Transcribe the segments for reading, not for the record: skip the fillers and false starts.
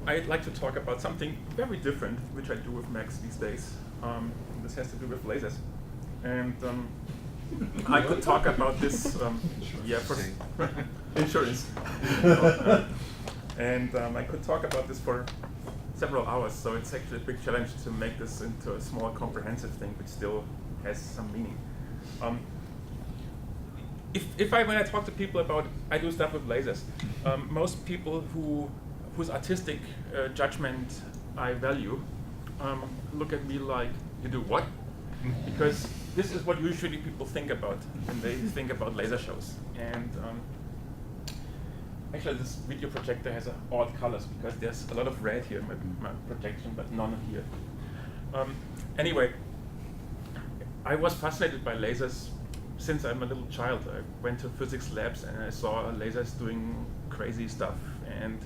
I'd like to talk about something very different, which I do with Max these days. This has to do with lasers. And I could talk about this, for insurance. And I could talk about this for several hours, so it's actually a big challenge to make this into a small, comprehensive thing, which still has some meaning. When I talk to people about, I do stuff with lasers, most people whose artistic judgment I value look at me like, you do what? Because this is what usually people think about when they think about laser shows. And actually this video projector has odd colors because there's a lot of red here in my projection, but none here. Anyway, I was fascinated by lasers since I'm a little child. I went to physics labs and I saw lasers doing crazy stuff. And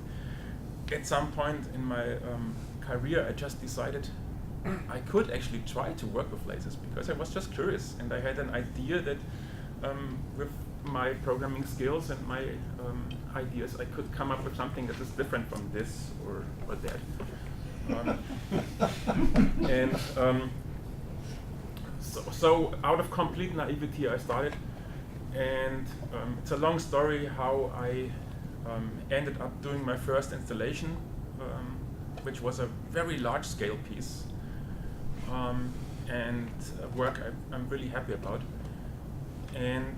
at some point in my career, I just decided I could actually try to work with lasers because I was just curious, and I had an idea that with my programming skills and my ideas, I could come up with something that is different from this or that. So out of complete naivety, I started, and it's a long story how I ended up doing my first installation, which was a very large-scale piece, and work I'm really happy about. And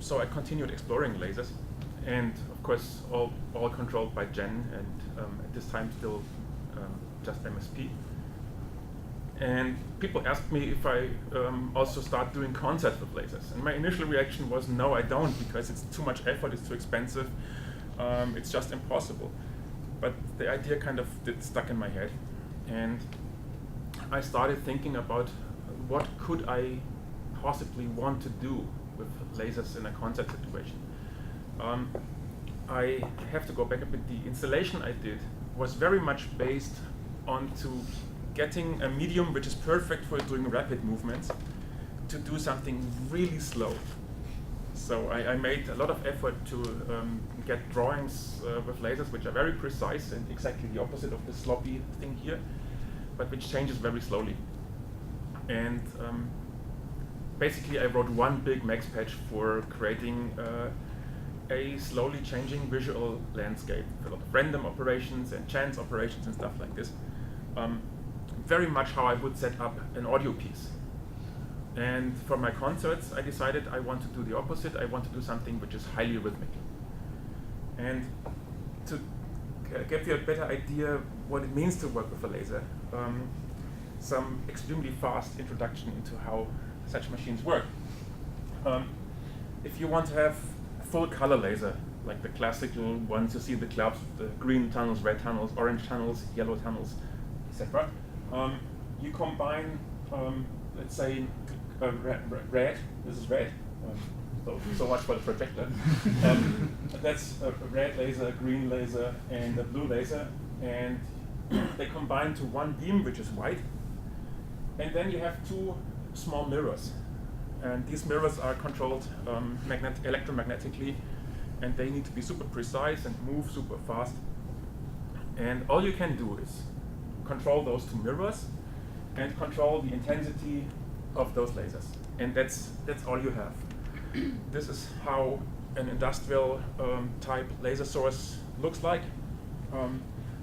so I continued exploring lasers, and of course all controlled by Jen, and at this time still just MSP. And people asked me if I also start doing concerts with lasers, and my initial reaction was no, I don't, because it's too much effort, it's too expensive, it's just impossible. But the idea kind of stuck in my head, and I started thinking about what could I possibly want to do with lasers in a concert situation. I have to go back a bit. The installation I did was very much based onto getting a medium which is perfect for doing rapid movements to do something really slow. So I made a lot of effort to get drawings with lasers which are very precise and exactly the opposite of the sloppy thing here, but which changes very slowly. And basically I wrote one big Max patch for creating a slowly changing visual landscape with a lot of random operations and chance operations and stuff like this. Very much how I would set up an audio piece. And for my concerts, I decided I want to do the opposite. I want to do something which is highly rhythmic. And to give you a better idea what it means to work with a laser, some extremely fast introduction into how such machines work. If you want to have a full color laser, like the classical ones you see in the clubs, the green tunnels, red tunnels, orange tunnels, yellow tunnels, etc. You combine, let's say, red. This is red. So much for the projector. That's a red laser, a green laser, and a blue laser, and they combine to one beam, which is white. And then you have two small mirrors, and these mirrors are controlled electromagnetically, and they need to be super precise and move super fast. And all you can do is control those two mirrors and control the intensity of those lasers, and that's all you have. This is how an industrial type laser source looks like.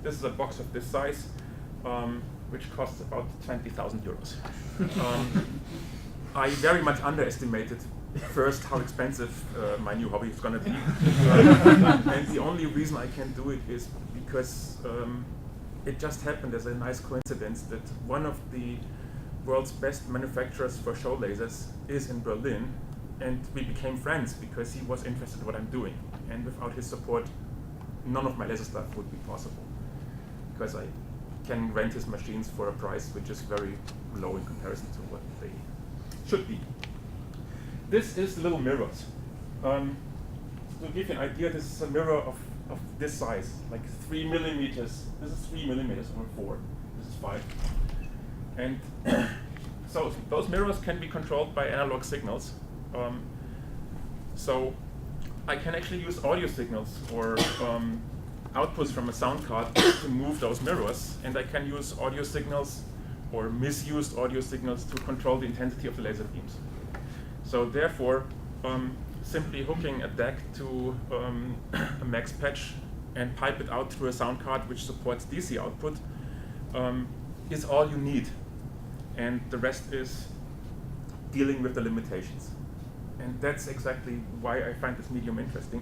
This is a box of this size, which costs about 20,000 euros. I very much underestimated first how expensive my new hobby is going to be. And the only reason I can do it is because it just happened as a nice coincidence that one of the world's best manufacturers for show lasers is in Berlin, and we became friends because he was interested in what I'm doing. And without his support, none of my laser stuff would be possible, because I can rent his machines for a price which is very low in comparison to what they should be. This is the little mirrors. To give you an idea, this is a mirror of this size, like 3 millimeters. This is 3 millimeters over 4. This is 5. And so those mirrors can be controlled by analog signals. So I can actually use audio signals or outputs from a sound card to move those mirrors, and I can use audio signals or misused audio signals to control the intensity of the laser beams. So therefore, simply hooking a DAC to a max patch and pipe it out through a sound card which supports DC output is all you need. And the rest is dealing with the limitations. And that's exactly why I find this medium interesting.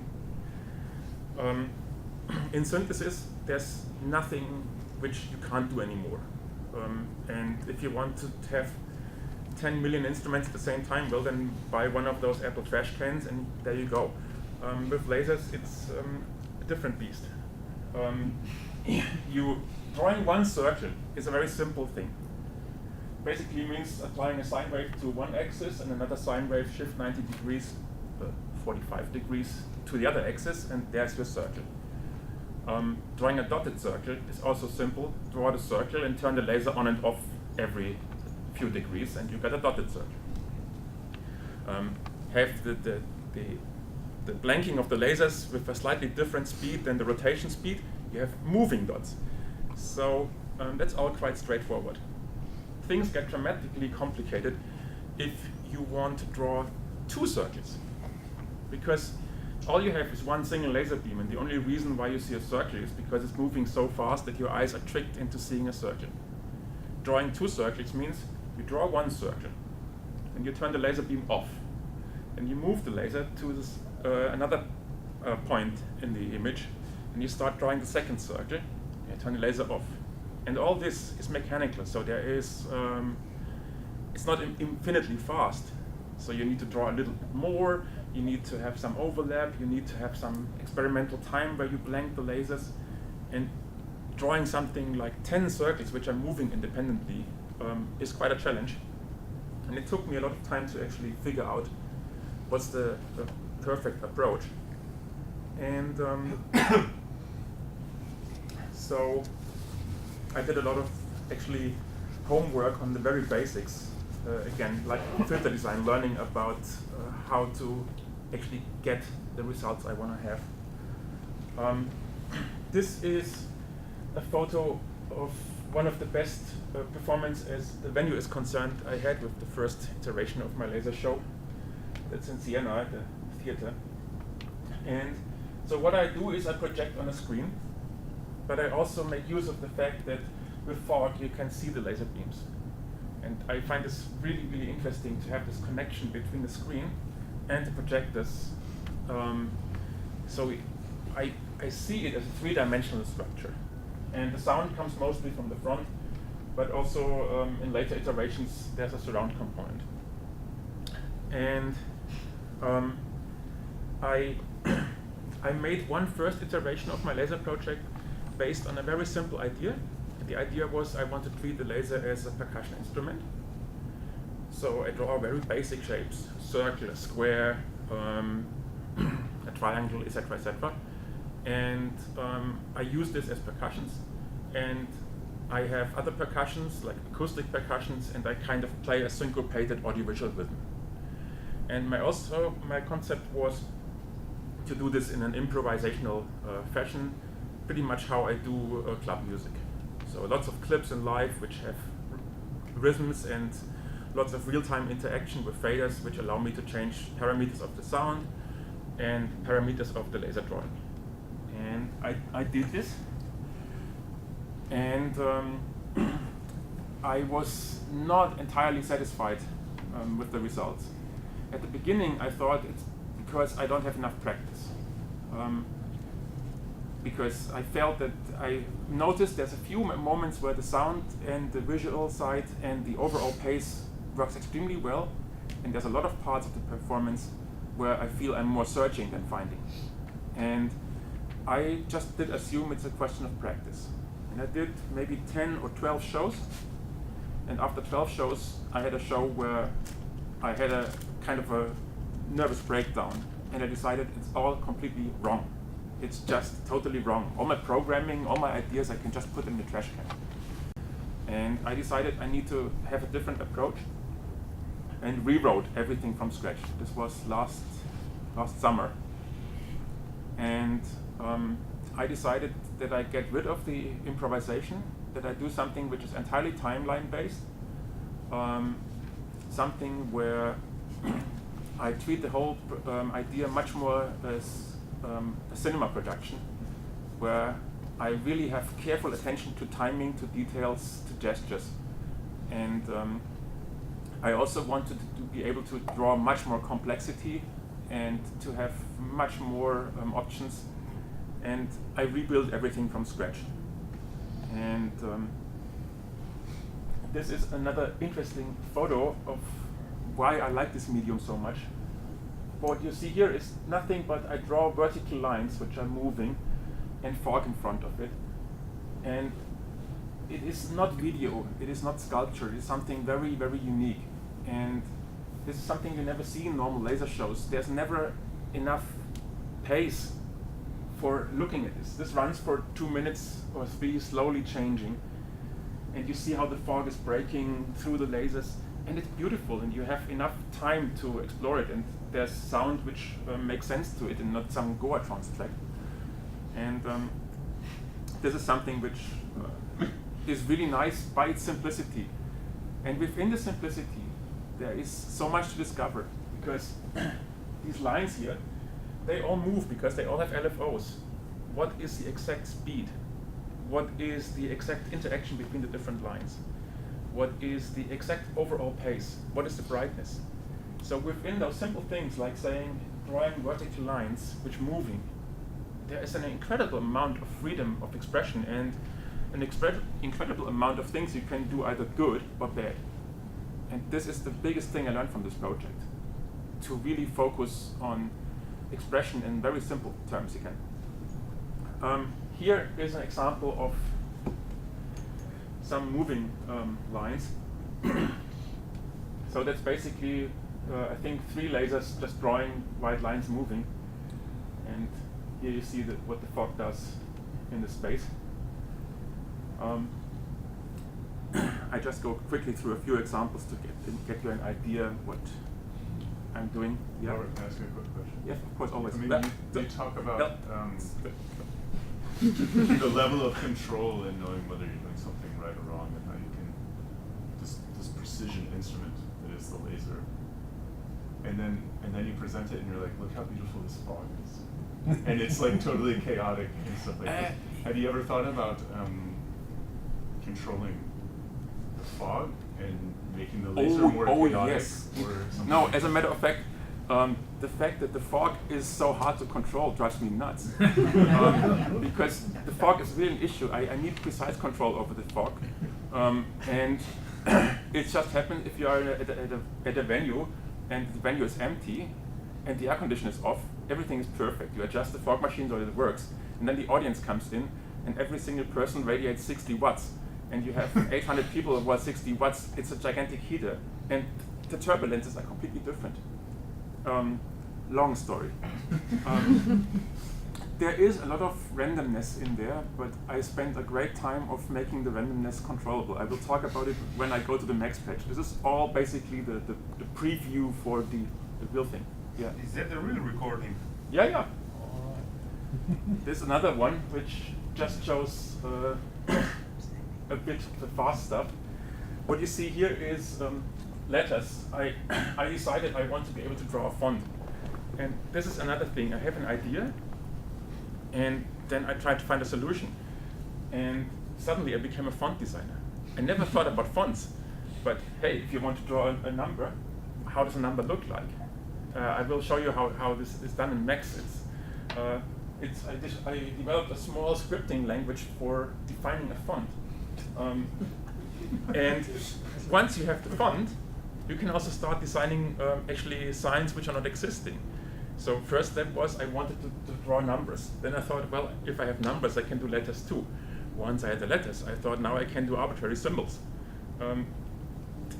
In synthesis, there's nothing which you can't do anymore. And if you want to have 10 million instruments at the same time, well, then buy one of those Apple trash cans and there you go. With lasers, it's a different beast. Drawing one circle is a very simple thing. Basically means applying a sine wave to one axis and another sine wave shift 90 degrees, 45 degrees to the other axis, and there's your circle. Drawing a dotted circle is also simple. Draw the circle and turn the laser on and off every few degrees, and you get a dotted circle. Have the blanking of the lasers with a slightly different speed than the rotation speed, you have moving dots. So that's all quite straightforward. Things get dramatically complicated if you want to draw two circles, because all you have is one single laser beam, and the only reason why you see a circle is because it's moving so fast that your eyes are tricked into seeing a circle. Drawing two circles means you draw one circle, and you turn the laser beam off, and you move the laser to this, another point in the image, and you start drawing the second circle, and you turn the laser off. And all this is mechanical, so there is, it's not infinitely fast. So you need to draw a little bit more, you need to have some overlap, you need to have some experimental time where you blank the lasers. And drawing something like 10 circles which are moving independently is quite a challenge. And it took me a lot of time to actually figure out what's the perfect approach. And so I did a lot of actually homework on the very basics. Again, like filter design, learning about how to actually get the results I want to have. This is a photo of one of the best performance as the venue is concerned I had with the first iteration of my laser show. That's in Siena, at the theater. And so what I do is I project on a screen, but I also make use of the fact that with fog you can see the laser beams. And I find this really, really interesting to have this connection between the screen and the projectors. So I see it as a three-dimensional structure. And the sound comes mostly from the front, but also in later iterations there's a surround component. And I made one first iteration of my laser project based on a very simple idea. The idea was I want to treat the laser as a percussion instrument. So I draw very basic shapes, circle, a square, a triangle, etc., etc. And I use this as percussions. And I have other percussions, like acoustic percussions, and I kind of play a syncopated audiovisual rhythm. And my concept was to do this in an improvisational fashion, pretty much how I do club music. So lots of clips in live which have rhythms and lots of real-time interaction with faders which allow me to change parameters of the sound and parameters of the laser drawing. And I did this, and I was not entirely satisfied with the results. At the beginning I thought it's because I don't have enough practice. Because I felt that I noticed there's a few moments where the sound and the visual side and the overall pace works extremely well, and there's a lot of parts of the performance where I feel I'm more searching than finding. And I just did assume it's a question of practice. And I did maybe 10 or 12 shows, and after 12 shows I had a show where I had a kind of a nervous breakdown, and I decided it's all completely wrong. It's just totally wrong. All my programming, all my ideas, I can just put in the trash can. And I decided I need to have a different approach, and rewrote everything from scratch. This was last summer. And I decided that I get rid of the improvisation, that I do something which is entirely timeline based, something where I treat the whole idea much more as a cinema production, where I really have careful attention to timing, to details, to gestures. And I also wanted to be able to draw much more complexity and to have much more options. And I rebuilt everything from scratch. And this is another interesting photo of why I like this medium so much. What you see here is nothing but I draw vertical lines which are moving and fog in front of it. And it is not video, it is not sculpture, it is something very, very unique. And this is something you never see in normal laser shows. There's never enough pace for looking at this. This runs for 2 minutes or 3, slowly changing. And you see how the fog is breaking through the lasers. And it's beautiful, and you have enough time to explore it. And there's sound which makes sense to it and not some Goa trance track. And this is something which is really nice by its simplicity. And within the simplicity, there is so much to discover, because these lines here, they all move because they all have LFOs. What is the exact speed? What is the exact interaction between the different lines? What is the exact overall pace? What is the brightness? So within those simple things, like saying, drawing vertical lines, which moving, there is an incredible amount of freedom of expression and an incredible amount of things you can do either good or bad. And this is the biggest thing I learned from this project, to really focus on expression in very simple terms again. Here is an example of some moving lines. So that's basically, I think, 3 lasers just drawing white lines moving. And here you see what the fog does in the space. I just go quickly through a few examples to get you an idea what I'm doing. Yeah. Robert, can I ask you a quick question? Yes, of course, always. I mean, you talk about the level of control in knowing whether you're doing something right or wrong, and how you can this precision instrument that is the laser, and then you present it and you're like, look how beautiful this fog is, and it's like totally chaotic and stuff like this. Have you ever thought about controlling the fog and making the laser more chaotic? Yes. Or something? No, as a matter of fact, the fact that the fog is so hard to control drives me nuts. Because the fog is really an issue. I need precise control over the fog. And it just happens if you are at a venue and the venue is empty and the air conditioner is off, everything is perfect. You adjust the fog machine so that it works. And then the audience comes in and every single person radiates 60 watts. And you have 800 people who are 60 watts. It's a gigantic heater. And the turbulences are completely different. Long story. There is a lot of randomness in there, but I spent a great time of making the randomness controllable. I will talk about it when I go to the Max page. This is all basically the preview for the real thing. Yeah. Is that the real recording? Yeah. There's another one which just shows a bit of the fast stuff. What you see here is letters. I decided I want to be able to draw a font. And this is another thing. I have an idea, and then I tried to find a solution. And suddenly I became a font designer. I never thought about fonts. But hey, if you want to draw a number, how does a number look like? I will show you how this is done in Max. I developed a small scripting language for defining a font. And once you have the font, you can also start designing actually signs which are not existing. So first step was I wanted to draw numbers. Then I thought, well, if I have numbers, I can do letters too. Once I had the letters, I thought now I can do arbitrary symbols.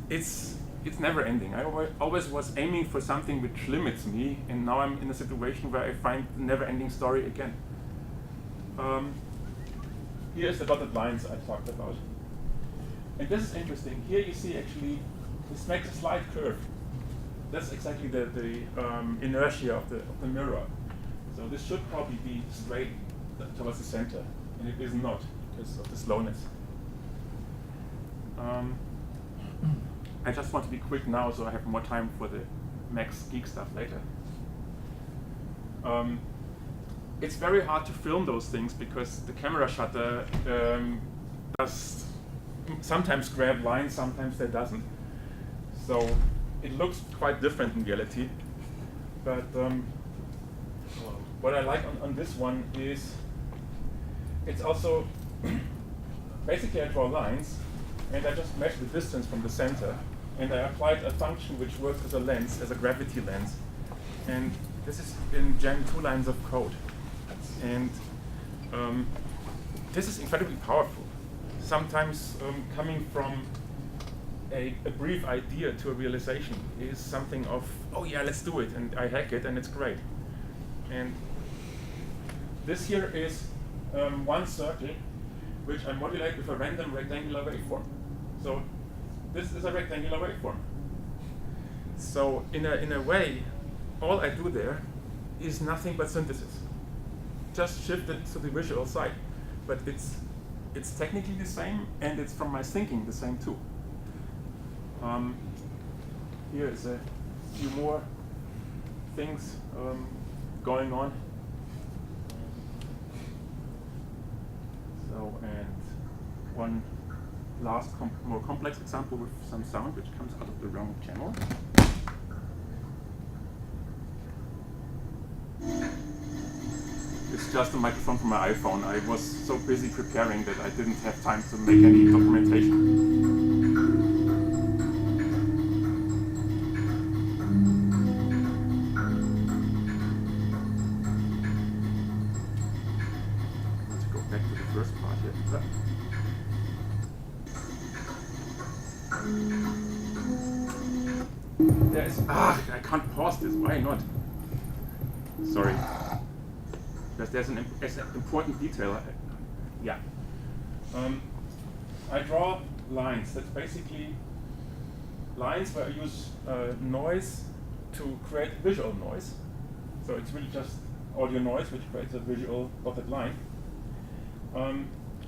It's never ending. I always was aiming for something which limits me, and now I'm in a situation where I find the never-ending story again. Here's the dotted lines I talked about. And this is interesting. Here you see actually, this makes a slight curve. That's exactly the inertia of the mirror. So this should probably be straight towards the center. and it is not because of the slowness. I just want to be quick now so I have more time for the Max geek stuff later. It's very hard to film those things because the camera shutter does sometimes grab lines, sometimes it doesn't. So it looks quite different in reality. But what I like on this one is it's also basically I draw lines and I just measure the distance from the center and I applied a function which works as a lens, as a gravity lens. And this is in Gen 2 lines of code. And this is incredibly powerful. Sometimes coming from a brief idea to a realization is something of, oh yeah, let's do it, and I hack it, and it's great. And this here is one circle, which I modulate with a random rectangular waveform. So this is a rectangular waveform. So in a way, all I do there is nothing but synthesis. Just shift it to the visual side, but it's technically the same, and it's from my thinking the same too. Here is a few more things going on. So, and one last more complex example with some sound which comes out of the wrong channel. It's just a microphone from my iPhone. I was so busy preparing that I didn't have time to make any documentation. Let's go back to the first part here. I can't pause this. Why not? Sorry. Because there's an important detail. Yeah. I draw lines. That's basically lines where I use noise to create visual noise. So it's really just audio noise which creates a visual dotted line.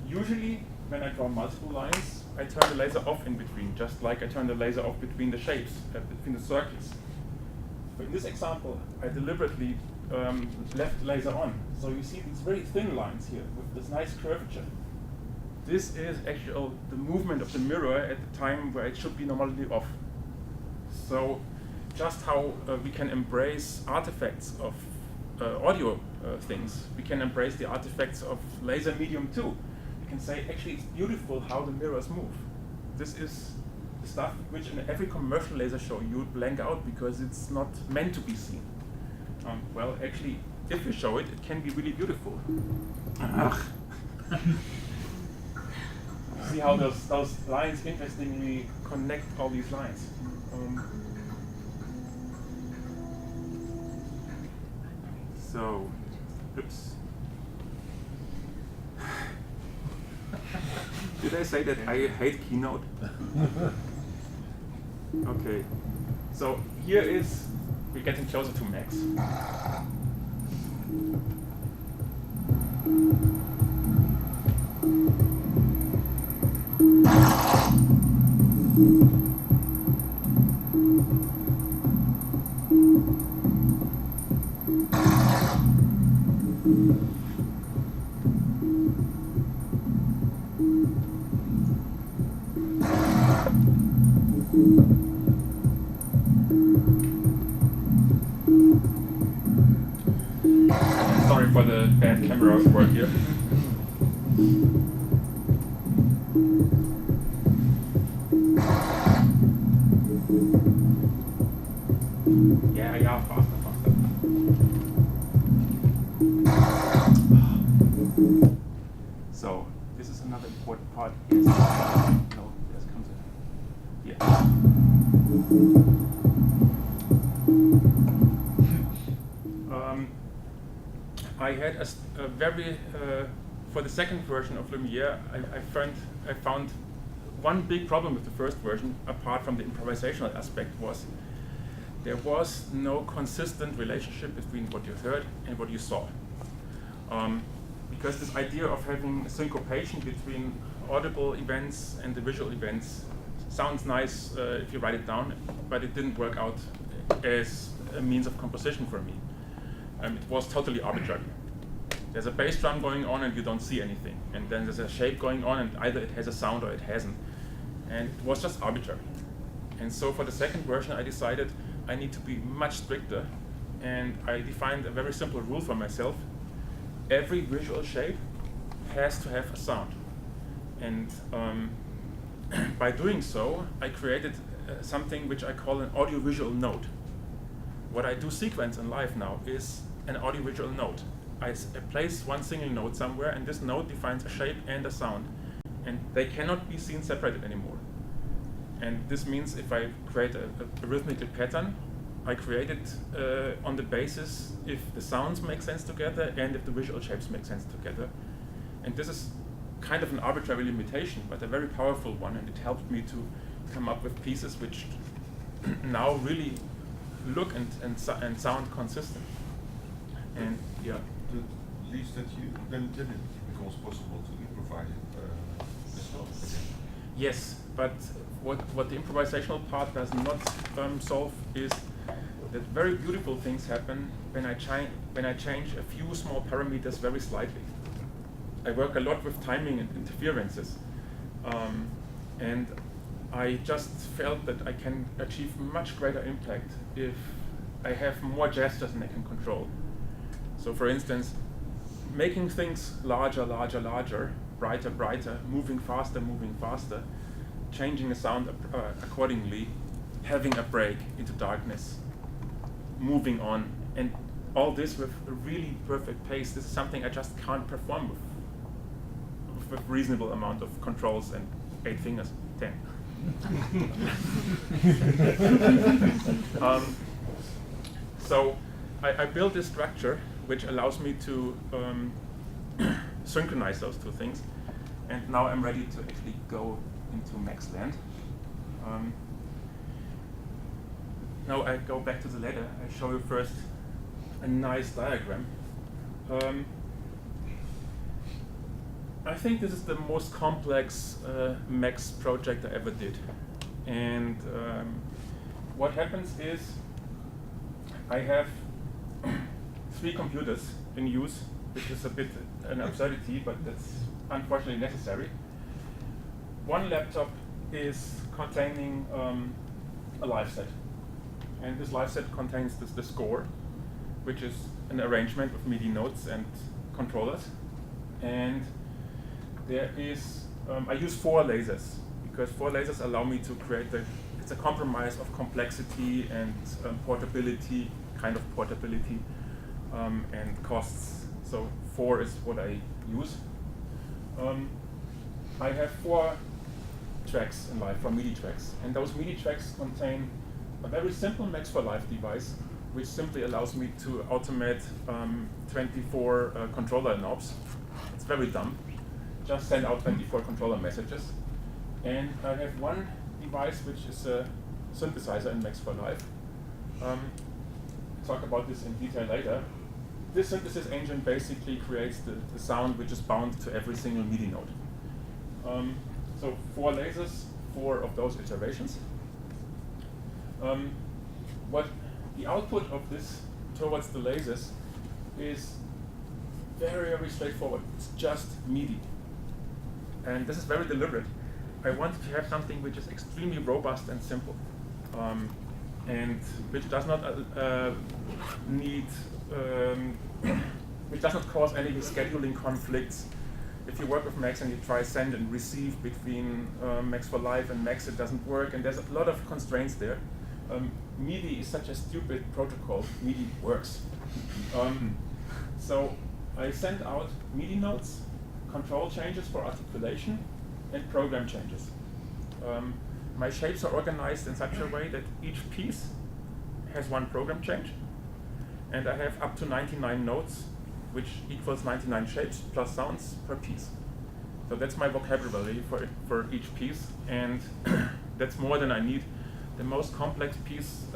Usually when I draw multiple lines, I turn the laser off in between, just like I turn the laser off between the shapes, between the circles. But in this example, I deliberately left laser on. So you see these very thin lines here with this nice curvature. This is actually the movement of the mirror at the time where it should be normally off. So just how we can embrace artifacts of audio things, we can embrace the artifacts of laser medium too. We can say actually it's beautiful how the mirrors move. This is the stuff which in every commercial laser show you would blank out because it's not meant to be seen. Well, actually, if you show it, it can be really beautiful. See how those lines interestingly connect all these lines. So, oops. Did I say that I hate Keynote? Okay. So here is, we're getting closer to Max. Sorry for the bad camera work here. Yeah, faster. So, this is another important part. Yes. No, this comes in. Yeah. I had a very, for the second version of Lumière, I found one big problem with the first version, apart from the improvisational aspect, was there was no consistent relationship between what you heard and what you saw. because this idea of having a syncopation between audible events and the visual events sounds nice if you write it down, but it didn't work out as a means of composition for me. It was totally arbitrary. There's a bass drum going on and you don't see anything, and then there's a shape going on and either it has a sound or it hasn't, and it was just arbitrary. And so for the second version I decided I need to be much stricter, and I defined a very simple rule for myself. Every visual shape has to have a sound, and by doing so I created something which I call an audiovisual note. What I do sequence in live now is an audiovisual note. I place one single note somewhere, and this note defines a shape and a sound, and they cannot be seen separated anymore. And this means if I create a rhythmical pattern, I create it on the basis if the sounds make sense together and if the visual shapes make sense together. And this is kind of an arbitrary limitation, but a very powerful one, and it helped me to come up with pieces which now really look and sound consistent. And yeah. At least that you then it becomes possible to improvise it as well again. Yes, but what the improvisational part does not solve is that very beautiful things happen when I change a few small parameters very slightly. I work a lot with timing and interferences, and I just felt that I can achieve much greater impact if I have more gestures than I can control. So for instance, making things larger, larger, larger, brighter, brighter, moving faster, changing the sound accordingly, having a break into darkness, moving on, and all this with a really perfect pace. This is something I just can't perform with reasonable amount of controls and 8 fingers, 10. So I built this structure which allows me to synchronize those two things, and now I'm ready to actually go into Max land. Now I go back to the ladder. I show you first a nice diagram. I think this is the most complex Max project I ever did, and what happens is I have 3 computers in use, which is a bit an absurdity, but that's unfortunately necessary. One laptop is containing a live set, and this live set contains the score, which is an arrangement of MIDI notes and controllers. And there is, I use 4 lasers, because 4 lasers allow me to create it's a compromise of complexity and portability, and costs. So 4 is what I use. I have 4 tracks in live, 4 MIDI tracks, and those MIDI tracks contain a very simple Max for Live device, which simply allows me to automate 24 controller knobs. It's very dumb. Just send out 24 controller messages. And I have one device which is a synthesizer in Max for Live. I'll talk about this in detail later. This synthesis engine basically creates the sound which is bound to every single MIDI note. So 4 lasers, 4 of those iterations. What the output of this towards the lasers is very, very straightforward. It's just MIDI. And this is very deliberate. I wanted to have something which is extremely robust and simple, and which does not which does not cause any scheduling conflicts. If you work with Max and you try send and receive between Max for Live and Max, it doesn't work, and there's a lot of constraints there. MIDI is such a stupid protocol. MIDI works. So I send out MIDI notes, control changes for articulation, and program changes. My shapes are organized in such a way that each piece has one program change, and I have up to 99 notes, which equals 99 shapes plus sounds per piece. So that's my vocabulary for each piece, and that's more than I need. The most complex piece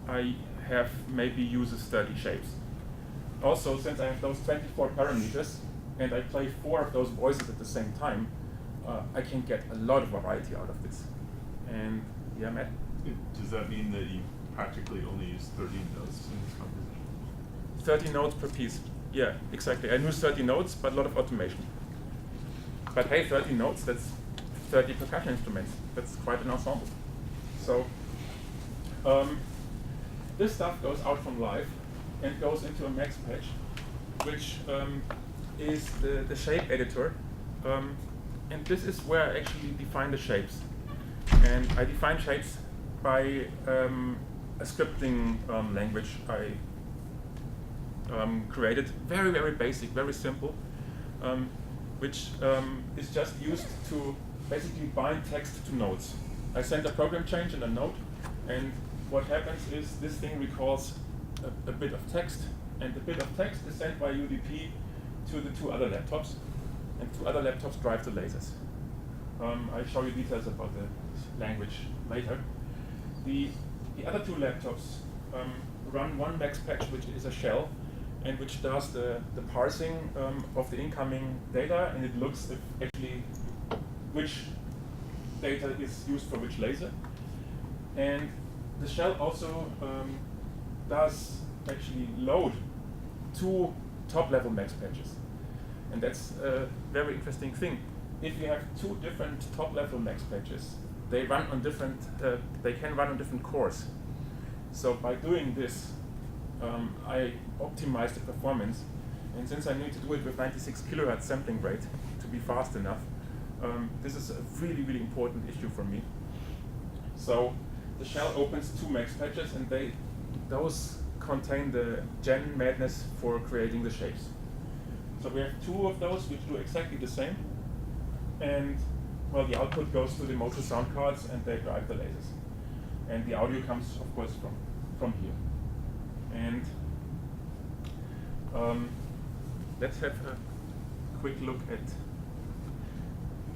I have maybe uses 30 shapes. Also, since I have those 24 parameters, and I play 4 of those voices at the same time, I can get a lot of variety out of this. And yeah, Matt? Does that mean that you practically only use 30 notes in this composition? 30 notes per piece. Yeah, exactly. I use 30 notes, but a lot of automation. But hey, 30 notes, that's 30 percussion instruments. That's quite an ensemble. So this stuff goes out from live and goes into a Max patch, which is the shape editor. And this is where I actually define the shapes. And I define shapes by a scripting language I created. Very, very basic, very simple, which is just used to basically bind text to nodes. I send a program change in a node, and what happens is this thing recalls a bit of text, and the bit of text is sent by UDP to the 2 other laptops, and 2 other laptops drive the lasers. I'll show you details about the language later. The other 2 laptops run one Max patch, which is a shell, and which does the parsing of the incoming data, and it looks if actually which data is used for which laser. And the shell also does actually load 2 top-level Max patches. And that's a very interesting thing. If you have 2 different top-level Max patches, they run on different. They can run on different cores. So by doing this, I optimize the performance. And since I need to do it with 96 kilohertz sampling rate to be fast enough, this is a really, really important issue for me. So the shell opens 2 Max patches, and those contain the gen madness for creating the shapes. So we have 2 of those which do exactly the same, and well, the output goes to the motor sound cards, and they drive the lasers. And the audio comes, of course, from here. And let's have a quick look at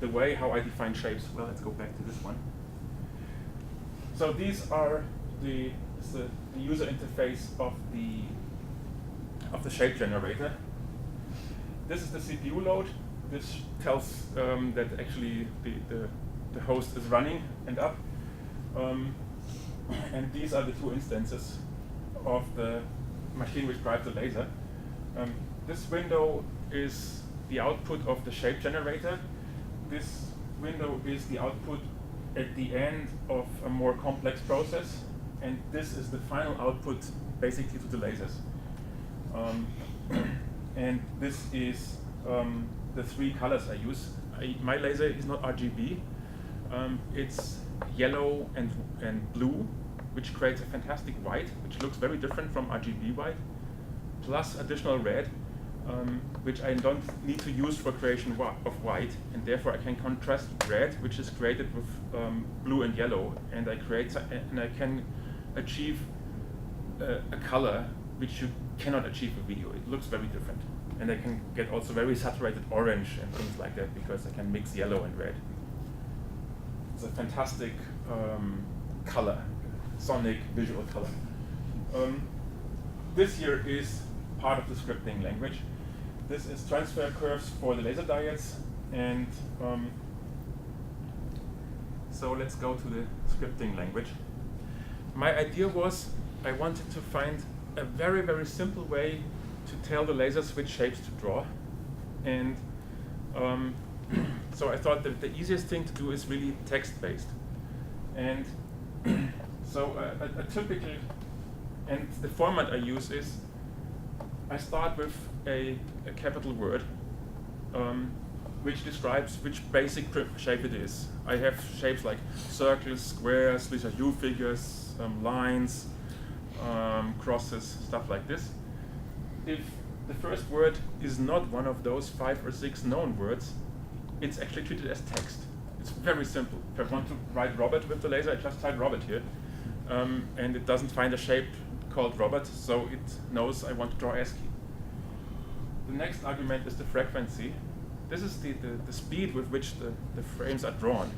the way how I define shapes. Well, let's go back to this one. So these are the user interface of the shape generator. This is the CPU load. This tells that actually the host is running and up. And these are the 2 instances of the machine which drives the laser. This window is the output of the shape generator. This window is the output at the end of a more complex process, and this is the final output basically to the lasers. And this is the 3 colors I use. My laser is not RGB. It's yellow and blue, which creates a fantastic white, which looks very different from RGB white, plus additional red, which I don't need to use for creation of white, and therefore I can contrast red, which is created with blue and yellow, and I can achieve a color which you cannot achieve with video. It looks very different, and I can get also very saturated orange and things like that because I can mix yellow and red. It's a fantastic color, sonic visual color. This here is part of the scripting language. This is transfer curves for the laser diodes, and so let's go to the scripting language. My idea was I wanted to find a very, very simple way to tell the lasers which shapes to draw, and so I thought that the easiest thing to do is really text-based. And so a typical, and the format I use is I start with a capital word, which describes which basic shape it is. I have shapes like circles, squares, these are U figures, lines, crosses, stuff like this. If the first word is not one of those 5 or 6 known words, it's actually treated as text. It's very simple. If I want to write Robert with the laser, I just type Robert here, and it doesn't find a shape called Robert, so it knows I want to draw ASCII. The next argument is the frequency. This is the speed with which the frames are drawn.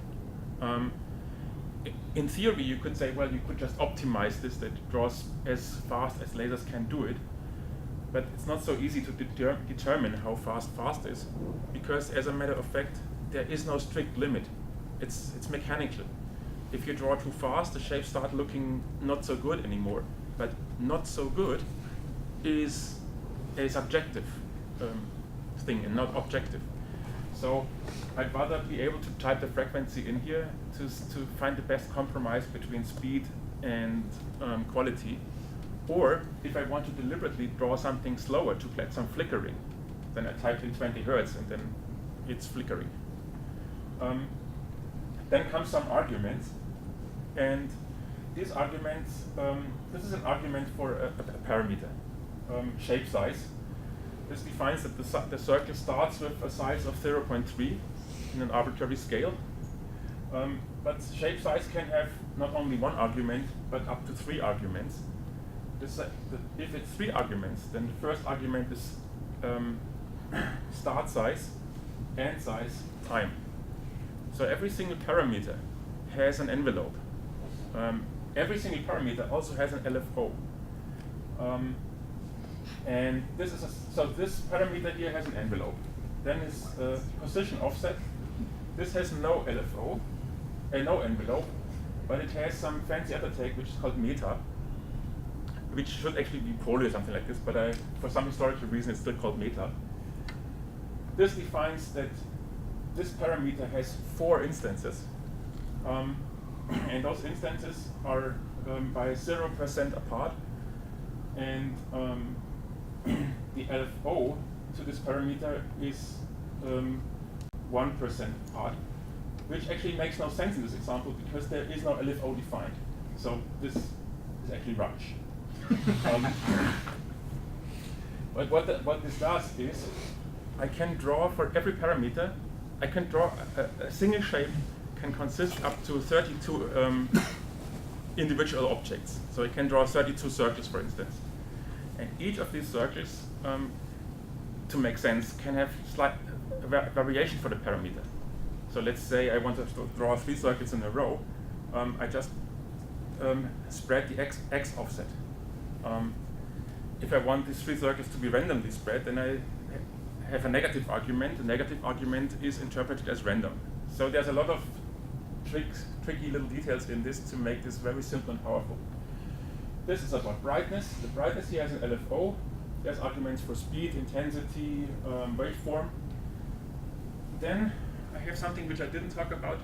In theory, you could say, well, you could just optimize this, that it draws as fast as lasers can do it. but it's not so easy to determine how fast is, because as a matter of fact, there is no strict limit. It's mechanical. If you draw too fast, the shapes start looking not so good anymore. But not so good is a subjective thing and not objective. So I'd rather be able to type the frequency in here to find the best compromise between speed and quality. Or if I want to deliberately draw something slower to get some flickering, then I type in 20 Hertz and then it's flickering. Then comes some arguments, and these arguments, this is an argument for a parameter, shape size. This defines that the circle starts with a size of 0.3 in an arbitrary scale. But shape size can have not only one argument, but up to 3 arguments. If it's 3 arguments, then the first argument is start size, end size, time. So every single parameter has an envelope. Every single parameter also has an LFO. And this parameter here has an envelope. Then is position offset. This has no LFO, no envelope, but it has some fancy other tag which is called meta, which should actually be poly or something like this, but for some historical reason it's still called meta. This defines that this parameter has 4 instances, and those instances are by 0% apart, and the LFO to this parameter is 1% apart, which actually makes no sense in this example because there is no LFO defined. So this is actually rubbish. But what this does is I can draw for every parameter, I can draw a single shape can consist up to 32 individual objects. So I can draw 32 circles, for instance. And each of these circles, to make sense, can have slight variation for the parameter. So let's say I want to draw 3 circles in a row. I just spread the x offset. If I want these 3 circles to be randomly spread, then I have a negative argument. The negative argument is interpreted as random. So there's a lot of tricky little details in this to make this very simple and powerful. This is about brightness. The brightness here has an LFO. There's arguments for speed, intensity, waveform. Then I have something which I didn't talk about.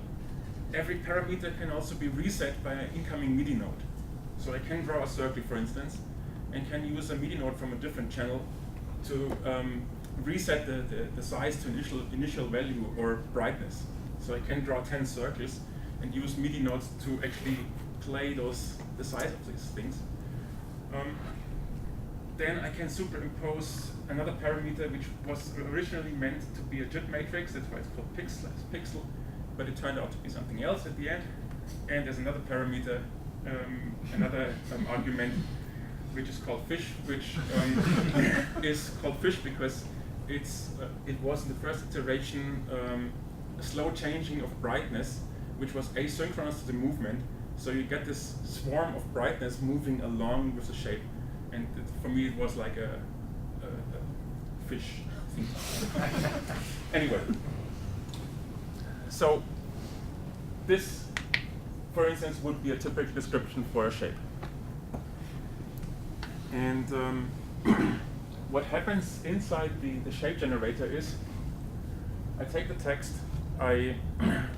Every parameter can also be reset by an incoming MIDI node. So I can draw a circle, for instance, and can use a MIDI node from a different channel to reset the size to initial value or brightness. So I can draw 10 circles and use MIDI nodes to actually play the size of these things. Then I can superimpose another parameter which was originally meant to be a JIT matrix. That's why it's called pixel, but it turned out to be something else at the end. And there's another parameter, another argument, which is called fish, which is called fish because it was in the first iteration a slow changing of brightness, which was asynchronous to the movement. So you get this swarm of brightness moving along with the shape. And for me, it was like a fish thing. Anyway, so this, for instance, would be a typical description for a shape. And what happens inside the shape generator is I take the text, I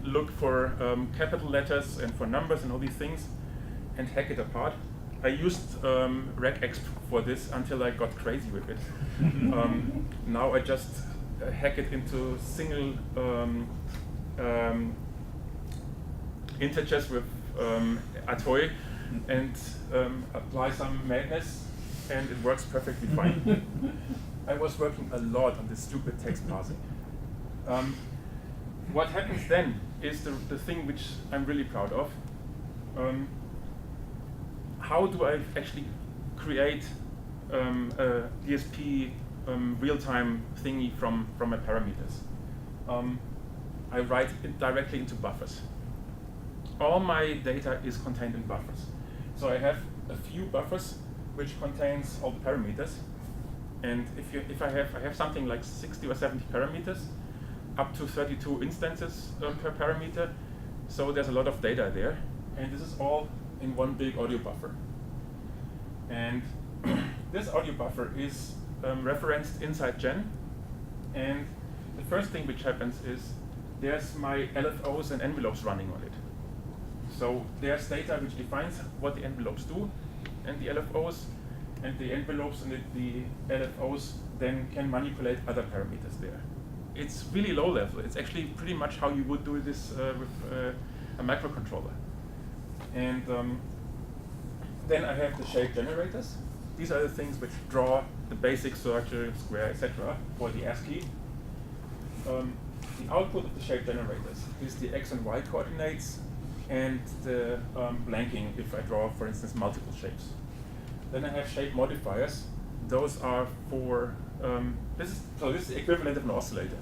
look for capital letters and for numbers and all these things and hack it apart. I used regexp for this until I got crazy with it. Now I just hack it into single integers with Atoy and apply some madness, and it works perfectly fine. I was working a lot on this stupid text parsing. What happens then is the thing which I'm really proud of. How do I actually create a DSP real-time thingy from my parameters? I write it directly into buffers. All my data is contained in buffers. So I have a few buffers which contains all the parameters, And if I have something like 60 or 70 parameters, up to 32 instances per parameter, so there's a lot of data there, and this is all in one big audio buffer. And this audio buffer is referenced inside Gen, and the first thing which happens is there's my LFOs and envelopes running on it. So there's data which defines what the envelopes do, and the LFOs and the envelopes and the LFOs then can manipulate other parameters there. It's really low level. It's actually pretty much how you would do this with a microcontroller. And then I have the shape generators. These are the things which draw the basic circle, square, etc. for the ASCII. The output of the shape generators is the X and Y coordinates and the blanking if I draw, for instance, multiple shapes. Then I have shape modifiers. Those are for, this is the equivalent of an oscillator.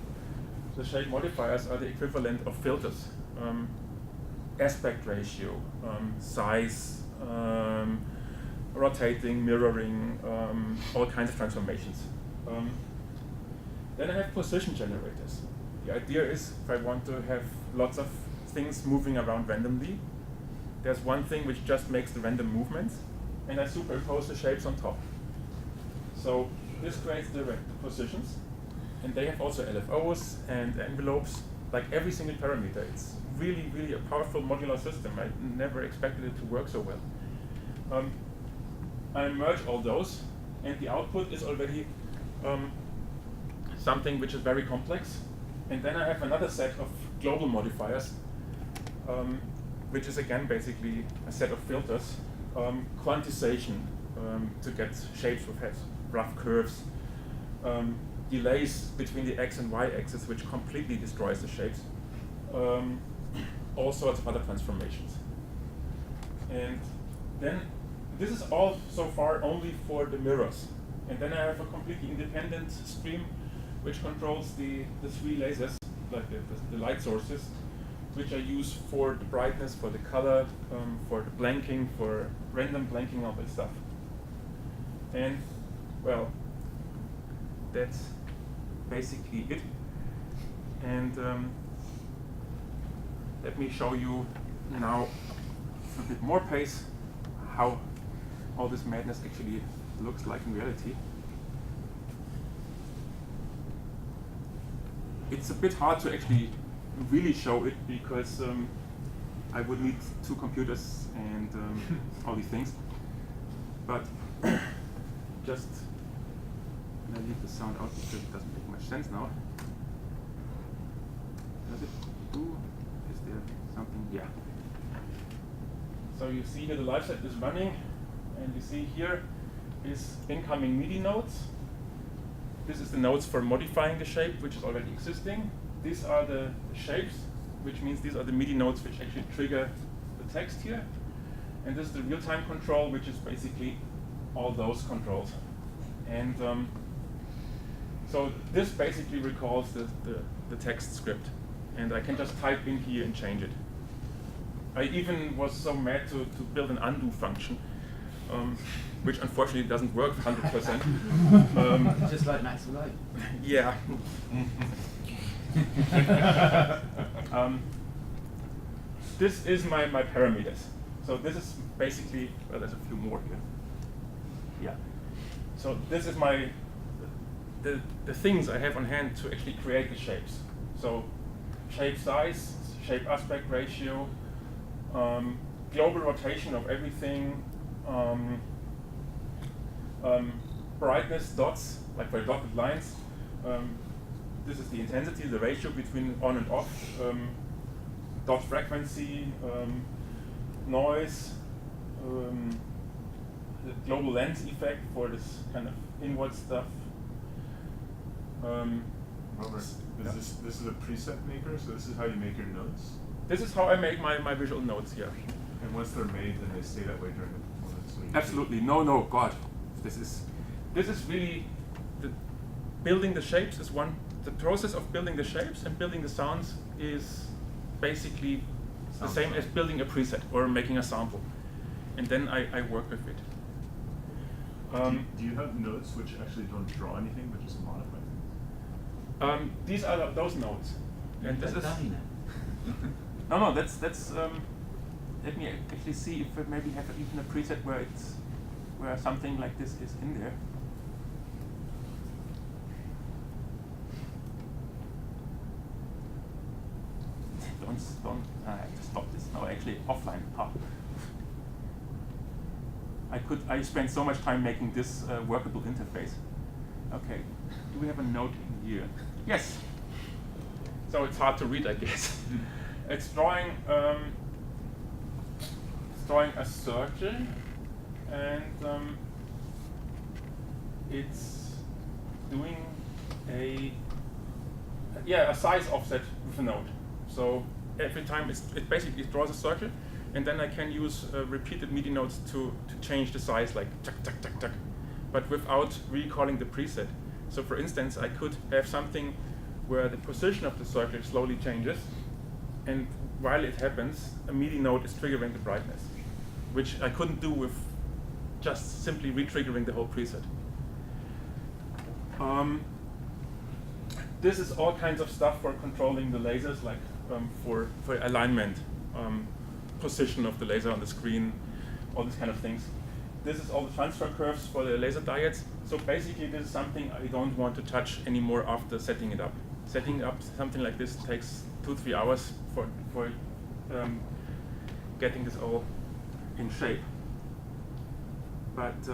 The shape modifiers are the equivalent of filters. Aspect ratio, size, rotating, mirroring, all kinds of transformations. Then I have position generators. The idea is if I want to have lots of things moving around randomly, there's one thing which just makes the random movements, and I superimpose the shapes on top. So this creates the positions, and they have also LFOs and envelopes, like every single parameter. It's really, really a powerful modular system. I never expected it to work so well. I merge all those, and the output is already something which is very complex. And then I have another set of global modifiers, which is again basically a set of filters, quantization to get shapes with heads, rough curves, delays between the X and Y axis, which completely destroys the shapes, all sorts of other transformations. And then this is all so far only for the mirrors. And then I have a completely independent stream which controls the three lasers, like the light sources, which I use for the brightness, for the color, for the blanking, for random blanking, all that stuff. And, well, that's basically it. And let me show you now a bit more pace how all this madness actually looks like in reality. It's a bit hard to actually really show it because I would need two computers and all these things. But just I leave the sound out because it doesn't make much sense now. Does it do? Is there something? Yeah. So you see here the live set is running, and you see here is incoming MIDI nodes. This is the nodes for modifying the shape, which is already existing. These are the shapes, which means these are the MIDI nodes which actually trigger the text here. And this is the real-time control, which is basically all those controls. And so this basically recalls the text script. And I can just type in here and change it. I even was so mad to build an undo function, which unfortunately doesn't work 100%. Just like Max Power. Yeah. This is my parameters. So this is basically, well, there's a few more here. Yeah. So this is the things I have on hand to actually create the shapes. So shape size, shape aspect ratio, global rotation of everything, brightness dots, like for dotted lines. This is the intensity, the ratio between on and off, dot frequency, noise, the global lens effect for this kind of inward stuff. Robert, this is a preset maker, so this is how you make your notes? This is how I make my visual notes here. And once they're made, then they stay that way during the performance? Absolutely. No, God. This is really, building the shapes is one. The process of building the shapes and building the sounds is basically the same as building a preset or making a sample. And then I work with it. Do you have nodes which actually don't draw anything but just modify things? These are those nodes, and this is no. That's let me actually see if we maybe have even a preset where something like this is in there. Don't. I have to stop this. No, actually offline. I spent so much time making this workable interface. Okay, do we have a note in here? Yes. So it's hard to read, I guess. It's drawing a circle, and it's doing a size offset with a node. So every time it basically draws a circle, and then I can use repeated MIDI nodes to change the size, like tuck, tuck, tuck, tuck, but without recalling the preset. So for instance, I could have something where the position of the circle slowly changes, and while it happens, a MIDI node is triggering the brightness, which I couldn't do with just simply re-triggering the whole preset. This is all kinds of stuff for controlling the lasers, like for alignment, position of the laser on the screen, all these kind of things. This is all the transfer curves for the laser diodes. So basically this is something I don't want to touch anymore after setting it up. Setting up something like this takes 2-3 hours for getting this all in shape. But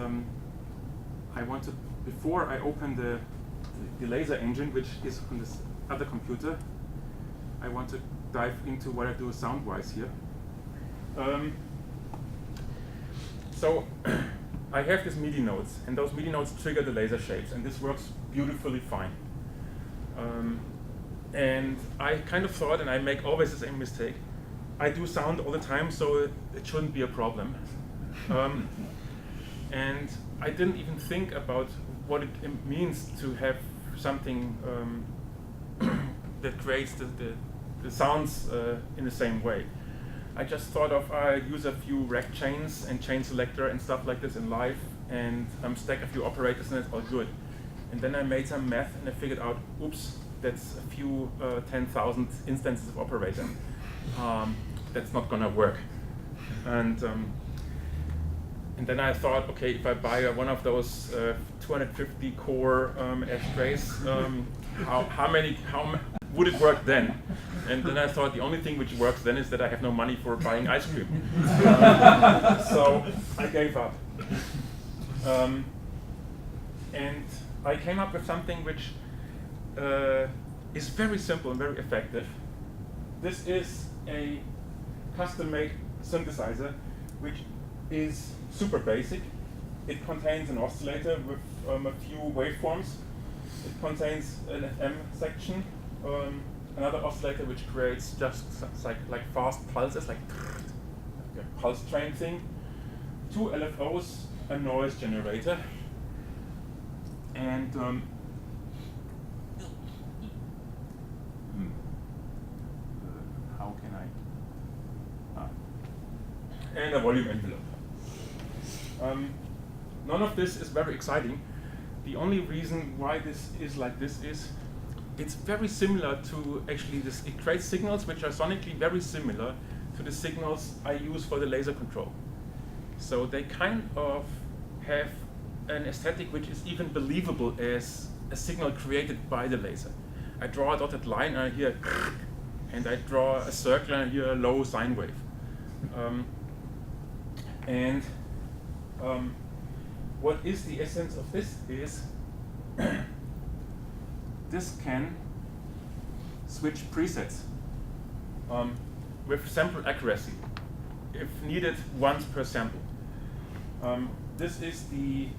I want to, before I open the laser engine, which is on this other computer, I want to dive into what I do sound-wise here. So I have these MIDI nodes, and those MIDI nodes trigger the laser shapes, and this works beautifully fine. And I kind of thought, and I make always the same mistake, I do sound all the time, so it shouldn't be a problem. And I didn't even think about what it means to have something that creates the sounds in the same way. I just thought of use a few rack chains and chain selector and stuff like this in live, and stack a few operators, and it's all good. And then I made some math, and I figured out, oops, that's a few 10,000 instances of operator. That's not gonna work. And then I thought, okay, if I buy one of those 250 core ashtrays, how would it work then? And then I thought the only thing which works then is that I have no money for buying ice cream. So I gave up. And I came up with something which is very simple and very effective. This is a custom-made synthesizer, which is super basic. It contains an oscillator with a few waveforms. It contains an FM section, another oscillator which creates just like fast pulses, like a pulse train thing, 2 LFOs, a noise generator, and how can I? And a volume envelope. None of this is very exciting. The only reason why this is like this is it's very similar to actually this. It creates signals which are sonically very similar to the signals I use for the laser control. So they kind of have an aesthetic which is even believable as a signal created by the laser. I draw a dotted line and I hear and I draw a circle and I hear a low sine wave. What is the essence of this is this can switch presets with sample accuracy, if needed once per sample. This is the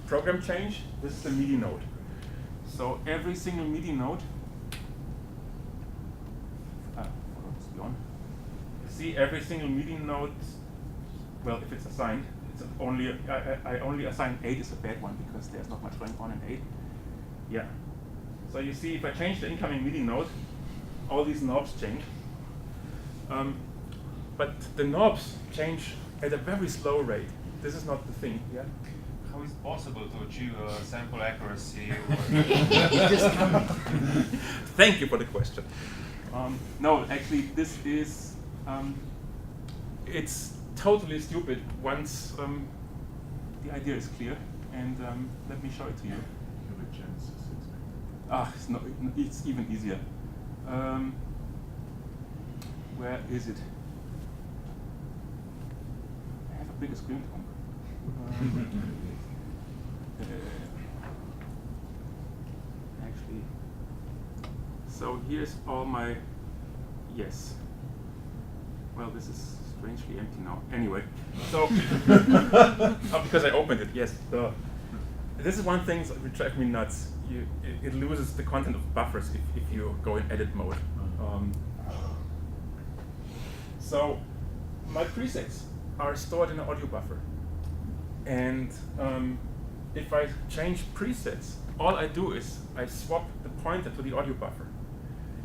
program change. This is the MIDI node. So every single MIDI node, see every single MIDI node. Well, if it's assigned, it's only I only assign 8 is a bad one because there's not much going on in 8. Yeah. So you see, if I change the incoming MIDI node, all these knobs change. But the knobs change at a very slow rate. this is not the thing. Yeah. How is it possible to achieve sample accuracy? Thank you for the question. No, actually, this is it's totally stupid once the idea is clear. And let me show it to you. It's even easier. Where is it? I have a bigger screen. Actually, so here's all my, yes. Well, this is strangely empty now. Anyway, so, because I opened it, yes. This is one thing that would drive me nuts. It loses the content of buffers if you go in edit mode. So my presets are stored in an audio buffer. And if I change presets, all I do is I swap the pointer to the audio buffer.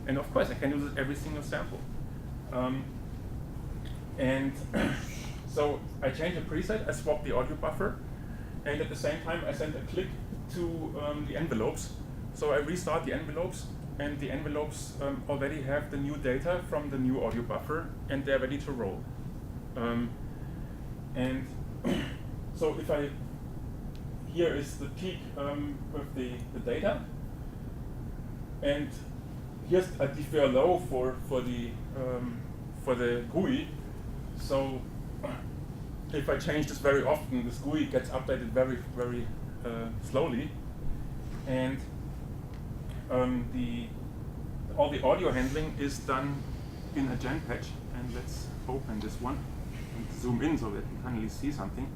And of course, I can use it every single sample. And so I change a preset, I swap the audio buffer, and at the same time I send a click to the envelopes. So I restart the envelopes, and the envelopes already have the new data from the new audio buffer, and they're ready to roll. And so if here is the peak with the data, and here's a defer low for the GUI. So if I change this very often, this GUI gets updated very, very slowly, and all the audio handling is done in a gen patch. And let's open this one and zoom in so that you finally see something.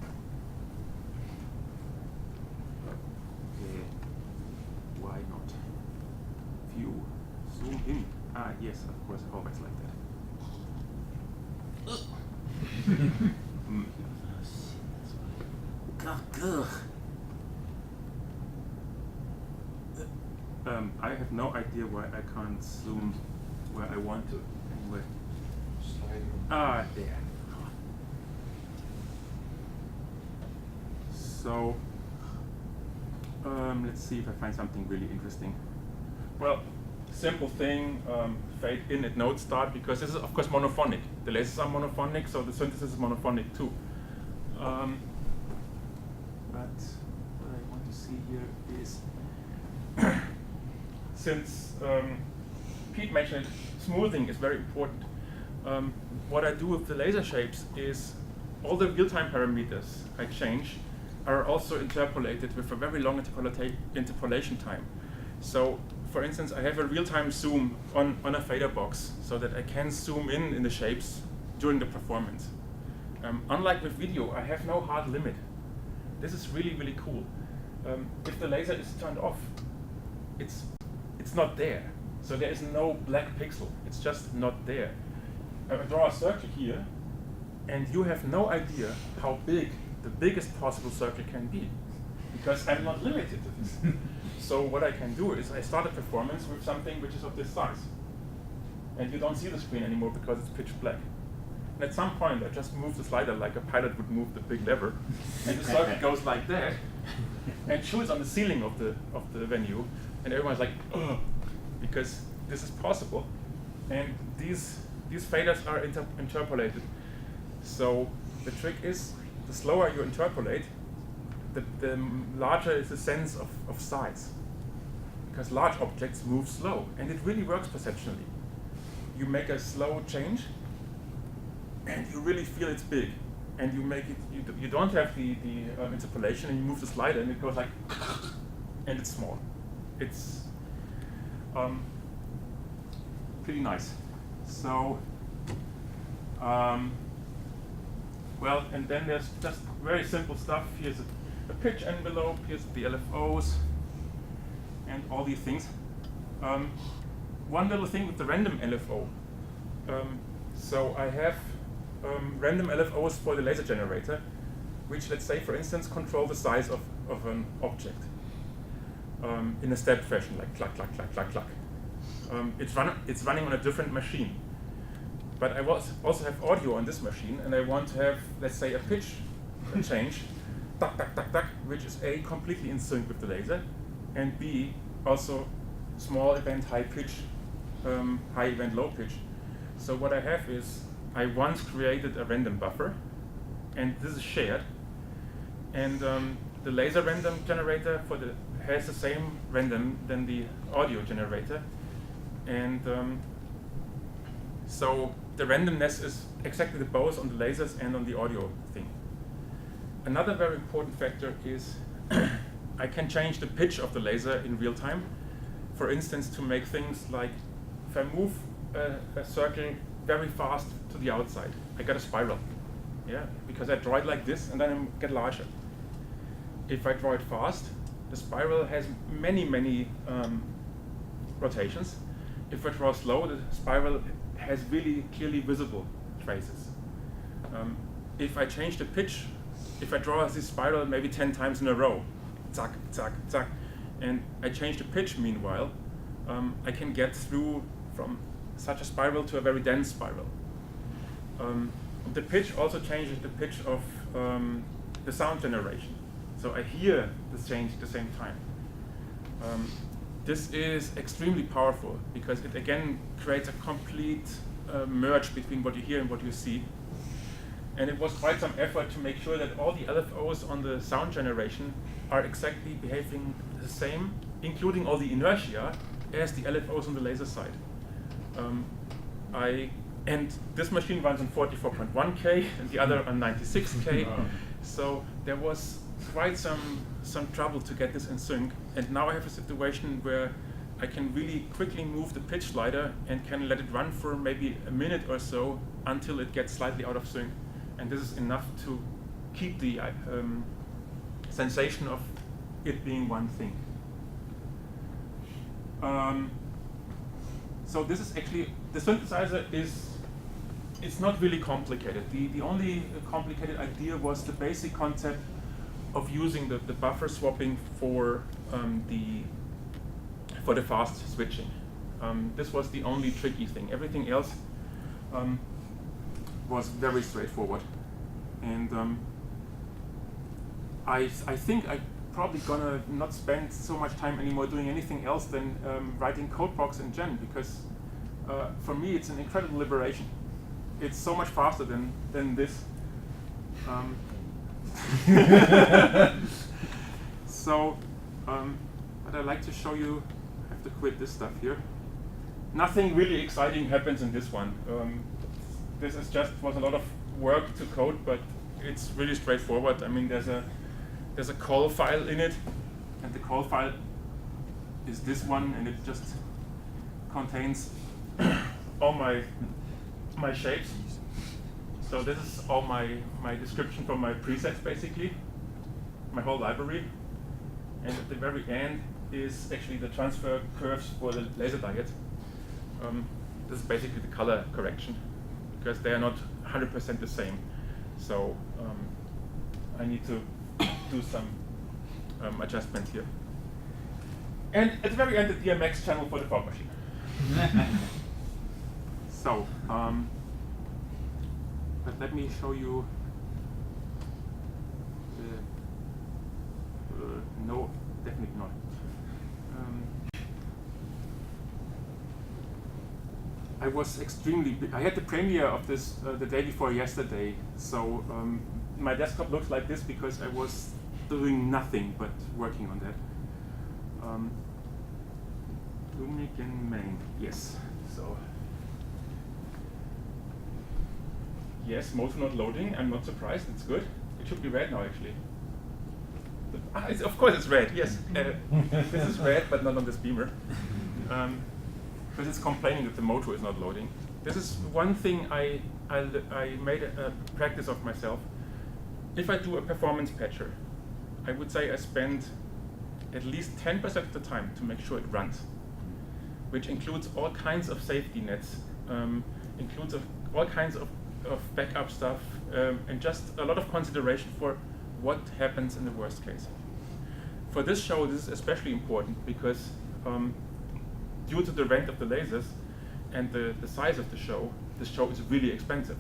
Okay, why not? View, zoom in. Ah, yes, of course, always like that. I have no idea why I can't zoom where I want to. Anyway. Ah, there. So, let's see if I find something really interesting. Well, simple thing, fade in at node start, because this is of course monophonic. The lasers are monophonic, so the synthesis is monophonic too. But what I want to see here is, since Pete mentioned it, smoothing is very important. What I do with the laser shapes is all the real-time parameters I change are also interpolated with a very long interpolation time. So, for instance, I have a real-time zoom on a fader box so that I can zoom in the shapes during the performance. Unlike with video, I have no hard limit. This is really, really cool. If the laser is turned off, it's not there. So there is no black pixel. It's just not there. I draw a circle here, and you have no idea how big the biggest possible circle can be, because I'm not limited to this. So what I can do is I start a performance with something which is of this size. And you don't see the screen anymore because it's pitch black. And at some point, I just move the slider like a pilot would move the big lever, and the circle goes like that, and shoots on the ceiling of the venue, and everyone's like, ugh, because this is possible. And these faders are interpolated. So the trick is, the slower you interpolate, the larger is the sense of size. Because large objects move slow, and it really works perceptually. You make a slow change, and you really feel it's big. And you make it, you don't have the interpolation, and you move the slider, and it goes like, and it's small. It's pretty nice. So, well, and then there's just very simple stuff. Here's a pitch envelope, here's the LFOs, and all these things. One little thing with the random LFO. So I have random LFOs for the laser generator, which, let's say, for instance, control the size of an object in a step fashion, like cluck, cluck, cluck, cluck, cluck. It's running on a different machine. But I also have audio on this machine, and I want to have, let's say, a pitch a change, tuck, tuck, tuck, tuck, which is A, completely in sync with the laser, and B, also small event, high pitch, high event, low pitch. So what I have is, I once created a random buffer, and this is shared, and the laser random generator has the same random than the audio generator, and so the randomness is exactly both on the lasers and on the audio thing. Another very important factor is I can change the pitch of the laser in real time. For instance, to make things like, if I move a circle very fast to the outside, I get a spiral, yeah, because I draw it like this and then I get larger. If I draw it fast, the spiral has many rotations. If I draw slow, the spiral has really clearly visible traces. If I change the pitch, if I draw this spiral maybe 10 times in a row, zack, zack, zack, and I change the pitch meanwhile, I can get through from such a spiral to a very dense spiral. The pitch also changes the pitch of the sound generation. So I hear this change at the same time. This is extremely powerful because it again creates a complete merge between what you hear and what you see. And it was quite some effort to make sure that all the LFOs on the sound generation are exactly behaving the same, including all the inertia, as the LFOs on the laser side. And this machine runs on 44.1K and the other on 96K. So there was quite some trouble to get this in sync. And now I have a situation where I can really quickly move the pitch slider and can let it run for maybe a minute or so until it gets slightly out of sync. And this is enough to keep the sensation of it being one thing. So this is actually, the synthesizer it's not really complicated. The only complicated idea was the basic concept of using the buffer swapping for the fast switching. This was the only tricky thing. Everything else was very straightforward. And I think I'm probably gonna not spend so much time anymore doing anything else than writing code blocks in Gen, because for me it's an incredible liberation. It's so much faster than this. So, but I'd like to show you, I have to quit this stuff here. Nothing really exciting happens in this one. This is was a lot of work to code, but it's really straightforward. I mean, there's a call file in it, and the call file is this one, and it just contains all my shapes. So this is all my description for my presets, basically, my whole library. And at the very end is actually the transfer curves for the laser diode. This is basically the color correction, because they are not 100% the same. So I need to do some adjustments here. And at the very end, the DMX channel for the fog machine. So, but let me show you no, definitely not. I was extremely big. I had the premiere of this the day before yesterday, so my desktop looks like this because I was doing nothing but working on that. Lumière main, yes. So yes, motor not loading. I'm not surprised. It's good. It should be red now, actually. Of course, it's red. Yes, this is red, but not on this beamer. Because it's complaining that the motor is not loading. This is one thing I made a practice of myself. If I do a performance patcher, I would say I spend at least 10% of the time to make sure it runs, which includes all kinds of safety nets, includes all kinds of backup stuff, and just a lot of consideration for what happens in the worst case. For this show, this is especially important because due to the rent of the lasers and the size of the show, this show is really expensive.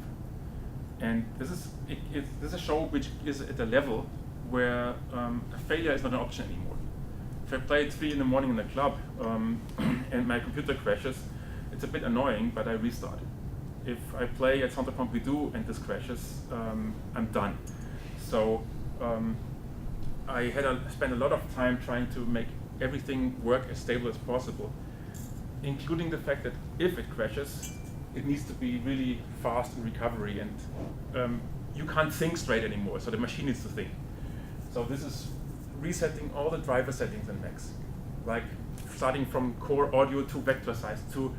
And this is this is a show which is at a level where failure is not an option anymore. If I play at 3 in the morning in a club and my computer crashes, it's a bit annoying, but I restart it. If I play at Centre Pompidou and this crashes, I'm done. So I spent a lot of time trying to make everything work as stable as possible, including the fact that if it crashes, it needs to be really fast in recovery, and you can't think straight anymore, so the machine needs to think. So this is resetting all the driver settings in Max, like starting from core audio to vector size to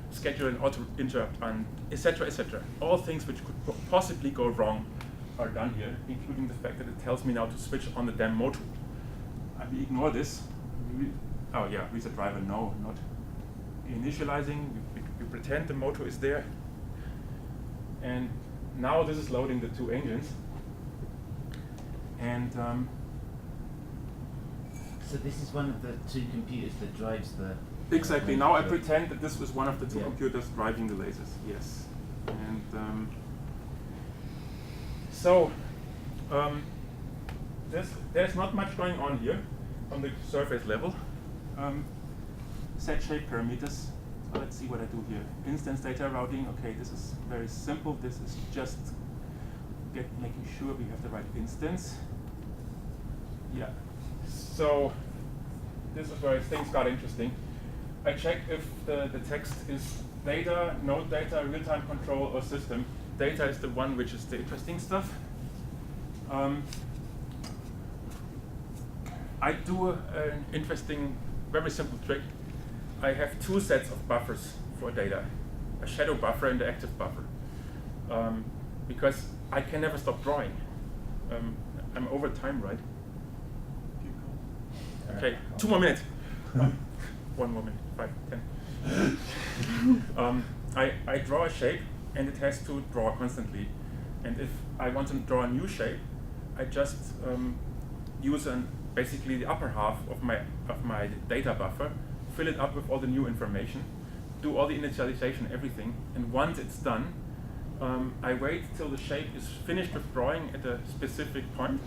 schedule and auto interrupt and etc. etc. All things which could possibly go wrong are done here, including the fact that it tells me now to switch on the damn motor. We ignore this. Oh yeah, reset driver, no, not initializing. We pretend the motor is there. And now this is loading the 2 engines. And so this is one of the 2 computers that drives the... Exactly. Now I pretend that this was one of the 2 Yeah. computers driving the lasers. Yes. And so there's not much going on here on the surface level. Set shape parameters. So let's see what I do here. Instance data routing. Okay, this is very simple. This is just making sure we have the right instance. Yeah. So this is where things got interesting. I check if the text is data, node data, real-time control, or system. Data is the one which is the interesting stuff. I do an interesting, very simple trick. I have 2 sets of buffers for data, a shadow buffer and the active buffer, because I can never stop drawing. I'm over time, right? Okay, 2 more minutes. 1 more minute, 5, 10. I draw a shape, and it has to draw constantly. And if I want to draw a new shape, I just use basically the upper half of my data buffer, fill it up with all the new information, do all the initialization, everything, and once it's done, I wait till the shape is finished with drawing at a specific point,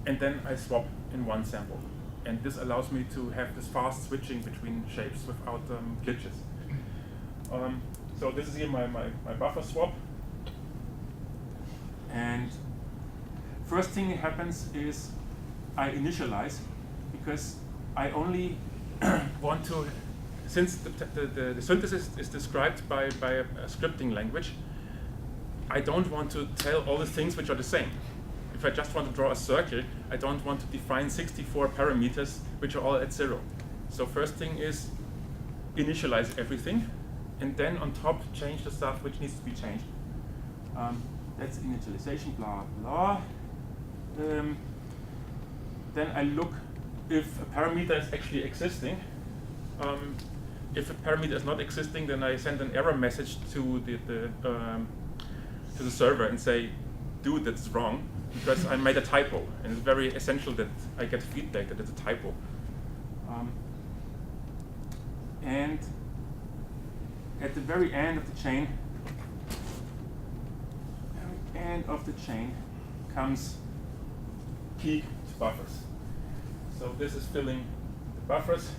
and then I swap in one sample. And this allows me to have this fast switching between shapes without glitches. So this is here my buffer swap. And first thing that happens is I initialize, because I only want to, since the synthesis is described by a scripting language, I don't want to tell all the things which are the same. If I just want to draw a circle, I don't want to define 64 parameters which are all at 0. So first thing is initialize everything, and then on top change the stuff which needs to be changed. That's initialization, blah blah. Then I look if a parameter is actually existing. If a parameter is not existing, then I send an error message to the server and say, dude, that's wrong, because I made a typo, and it's very essential that I get feedback that it's a typo. And at the very end of the chain, comes peak buffers. So this is filling the buffers.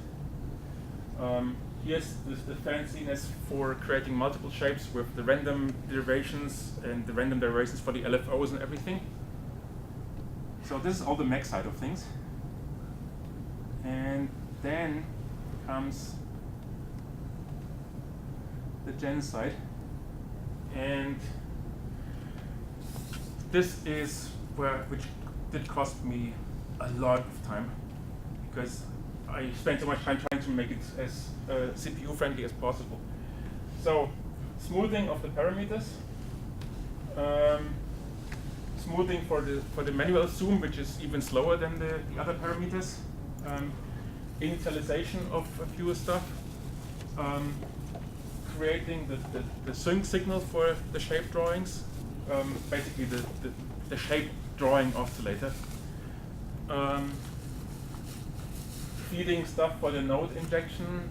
Here's the fanciness for creating multiple shapes with the random derivations and the random derivations for the LFOs and everything. So this is all the Max side of things. And then comes the Gen side. And this is which did cost me a lot of time, because I spent so much time trying to make it as CPU friendly as possible. So, smoothing of the parameters, smoothing for the manual zoom, which is even slower than the other parameters, initialization of a few stuff, creating the sync signal for the shape drawings, basically the shape drawing oscillator. Feeding stuff for the node injection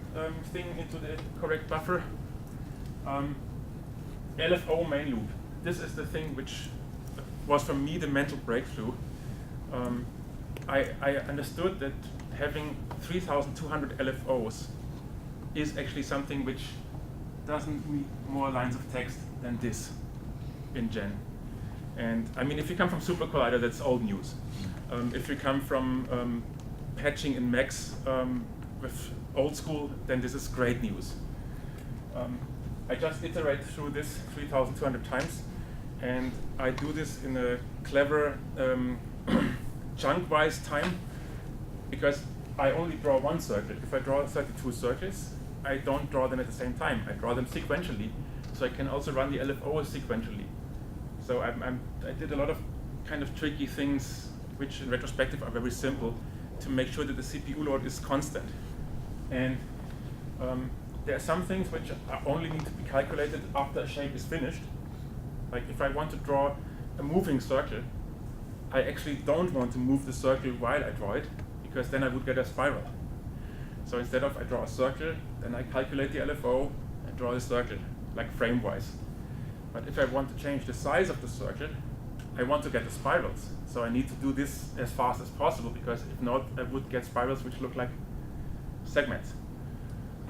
thing into the correct buffer. LFO main loop. this is the thing which was for me the mental breakthrough. I understood that having 3,200 LFOs is actually something which doesn't need more lines of text than this in Gen. And I mean, if you come from Super Collider, that's old news. If you come from patching in Max with old school, then this is great news. I just iterate through this 3,200 times, and I do this in a clever chunk-wise time, because I only draw one circle. If I draw 32 circles, I don't draw them at the same time. I draw them sequentially, so I can also run the LFO sequentially. So I did a lot of kind of tricky things, which in retrospective are very simple, to make sure that the CPU load is constant. And there are some things which only need to be calculated after a shape is finished. Like if I want to draw a moving circle, I actually don't want to move the circle while I draw it, because then I would get a spiral. So instead of I draw a circle, then I calculate the LFO and draw the circle, like frame-wise. But if I want to change the size of the circle, I want to get the spirals. So I need to do this as fast as possible, because if not, I would get spirals which look like segments.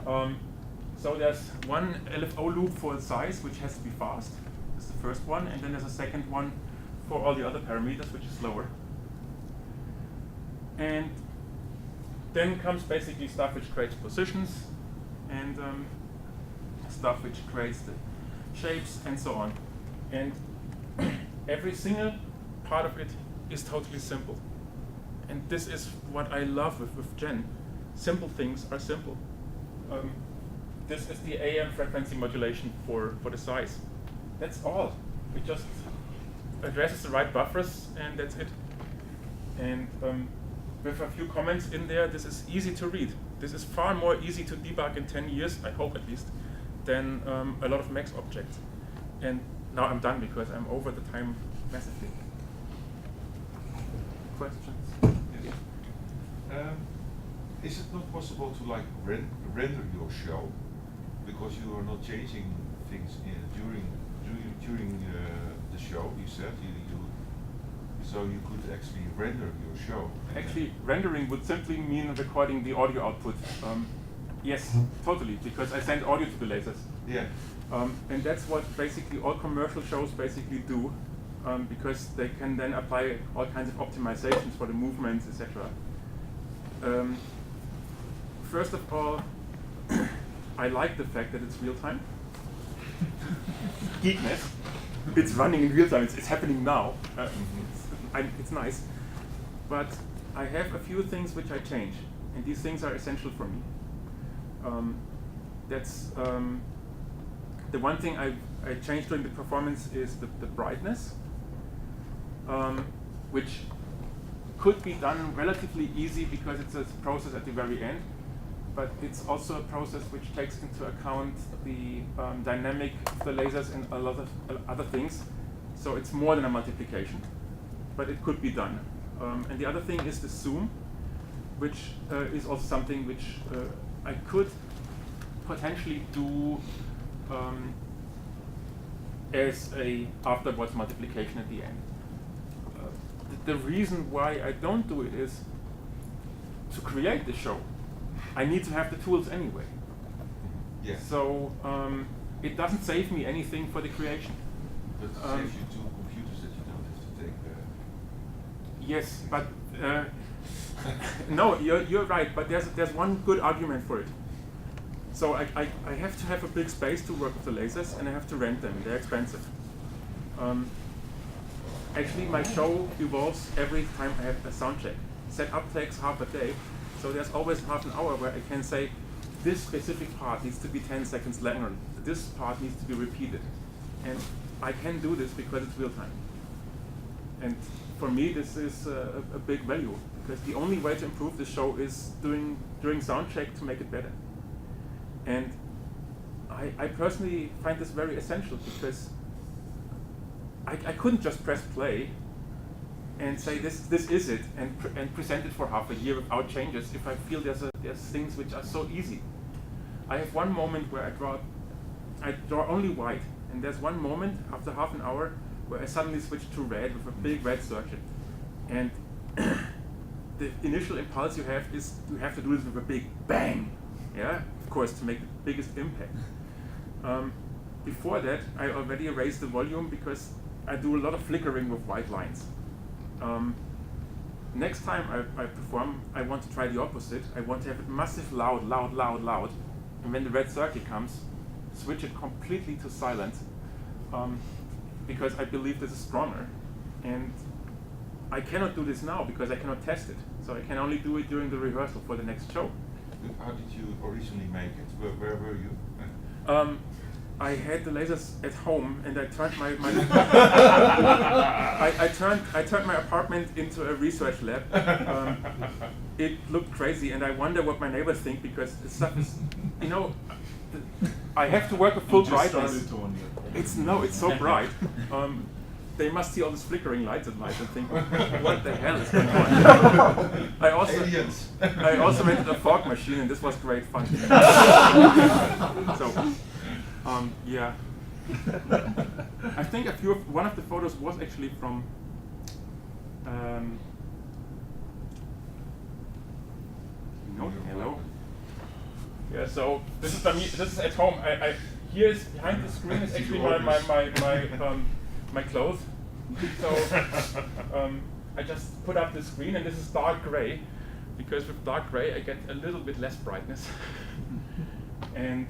So there's one LFO loop for the size, which has to be fast. That's the first one. And then there's a second one for all the other parameters, which is slower. And then comes basically stuff which creates positions, and stuff which creates the shapes, and so on. And every single part of it is totally simple. And this is what I love with Gen. Simple things are simple. This is the AM frequency modulation for the size. That's all. It just addresses the right buffers, and that's it. And with a few comments in there, this is easy to read. This is far more easy to debug in 10 years, I hope at least, than a lot of Max objects. And now I'm done, because I'm over the time massively. Questions? Yeah. Is it not possible to like render your show, because you are not changing things during the show? You said so you could actually render your show. Actually, rendering would simply mean recording the audio output. Yes, totally, because I send audio to the lasers. Yeah. And that's what basically all commercial shows basically do, because they can then apply all kinds of optimizations for the movements, etc. First of all, I like the fact that it's real time. Geekness. It's running in real time. It's happening now. It's nice. But I have a few things which I change, and these things are essential for me. That's the one thing I changed during the performance is the brightness, which could be done relatively easy because it's a process at the very end, but it's also a process which takes into account the dynamic of the lasers and a lot of other things. So it's more than a multiplication, but it could be done. And the other thing is the zoom, which is also something which I could potentially do as a afterwards multiplication at the end. The reason why I don't do it is to create the show. I need to have the tools anyway. Yeah. So it doesn't save me anything for the creation. But it saves you two computers that you don't have to take. Yes, but no, you're right. But there's one good argument for it. So I have to have a big space to work with the lasers, and I have to rent them. They're expensive. Actually, my show evolves every time I have a sound check. Setup takes half a day, so there's always half an hour where I can say, this specific part needs to be 10 seconds longer. This part needs to be repeated. And I can do this because it's real time. And for me, this is a big value, because the only way to improve the show is during sound check to make it better. And I personally find this very essential, because I couldn't just press play and say this is it and present it for half a year without changes if I feel there's things which are so easy. I have one moment where I draw only white, And there's one moment after half an hour where I suddenly switched to red with a big red circle. And the initial impulse you have is you have to do this with a big bang, yeah, of course, to make the biggest impact. Before that, I already raised the volume because I do a lot of flickering with white lines. Next time I perform, I want to try the opposite. I want to have it massive, loud, loud, loud, loud. And when the red circle comes, switch it completely to silent, because I believe this is stronger. And I cannot do this now because I cannot test it. So I can only do it during the rehearsal for the next show. How did you originally make it? Where were you? I had the lasers at home, and I turned my I turned my apartment into a research lab. It looked crazy, and I wonder what my neighbors think, because the stuff is, you know, I have to work with full brightness. It's so bright. They must see all these flickering lights at night and think, what the hell is going on? I also rented a fog machine, and this was great fun. So, yeah. I think one of the photos was actually from hello. Yeah, so this is at home. Here's behind the screen is actually my clothes. So I just put up the screen, and this is dark gray, because with dark gray I get a little bit less brightness. And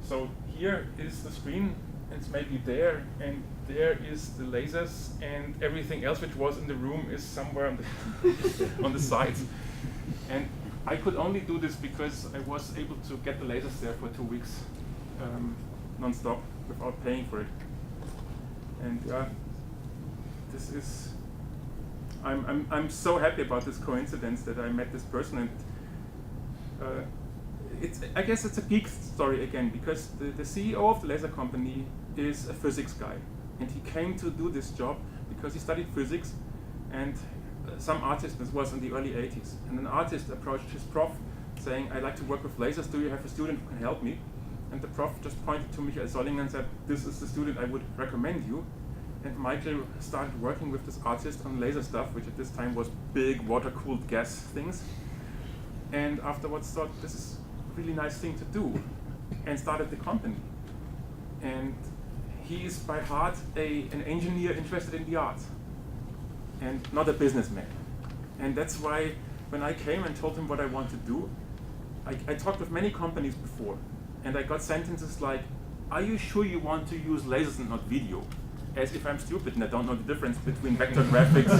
so here is the screen, it's maybe there, and there is the lasers, and everything else which was in the room is somewhere on the on the sides. And I could only do this because I was able to get the lasers there for 2 weeks, non-stop, without paying for it. And this is, I'm so happy about this coincidence that I met this person, and I guess it's a geek story again, because the CEO of the laser company is a physics guy, and he came to do this job because he studied physics, and some artist, this was in the early 80s, and an artist approached his prof saying, I'd like to work with lasers, do you have a student who can help me? And the prof just pointed to Michael Sollinger and said, this is the student I would recommend you. And Michael started working with this artist on laser stuff, which at this time was big water-cooled gas things. And afterwards thought, this is a really nice thing to do, and started the company. And he is by heart an engineer interested in the arts, and not a businessman. And that's why when I came and told him what I want to do, I talked with many companies before, and I got sentences like, are you sure you want to use lasers and not video? As if I'm stupid and I don't know the difference between vector graphics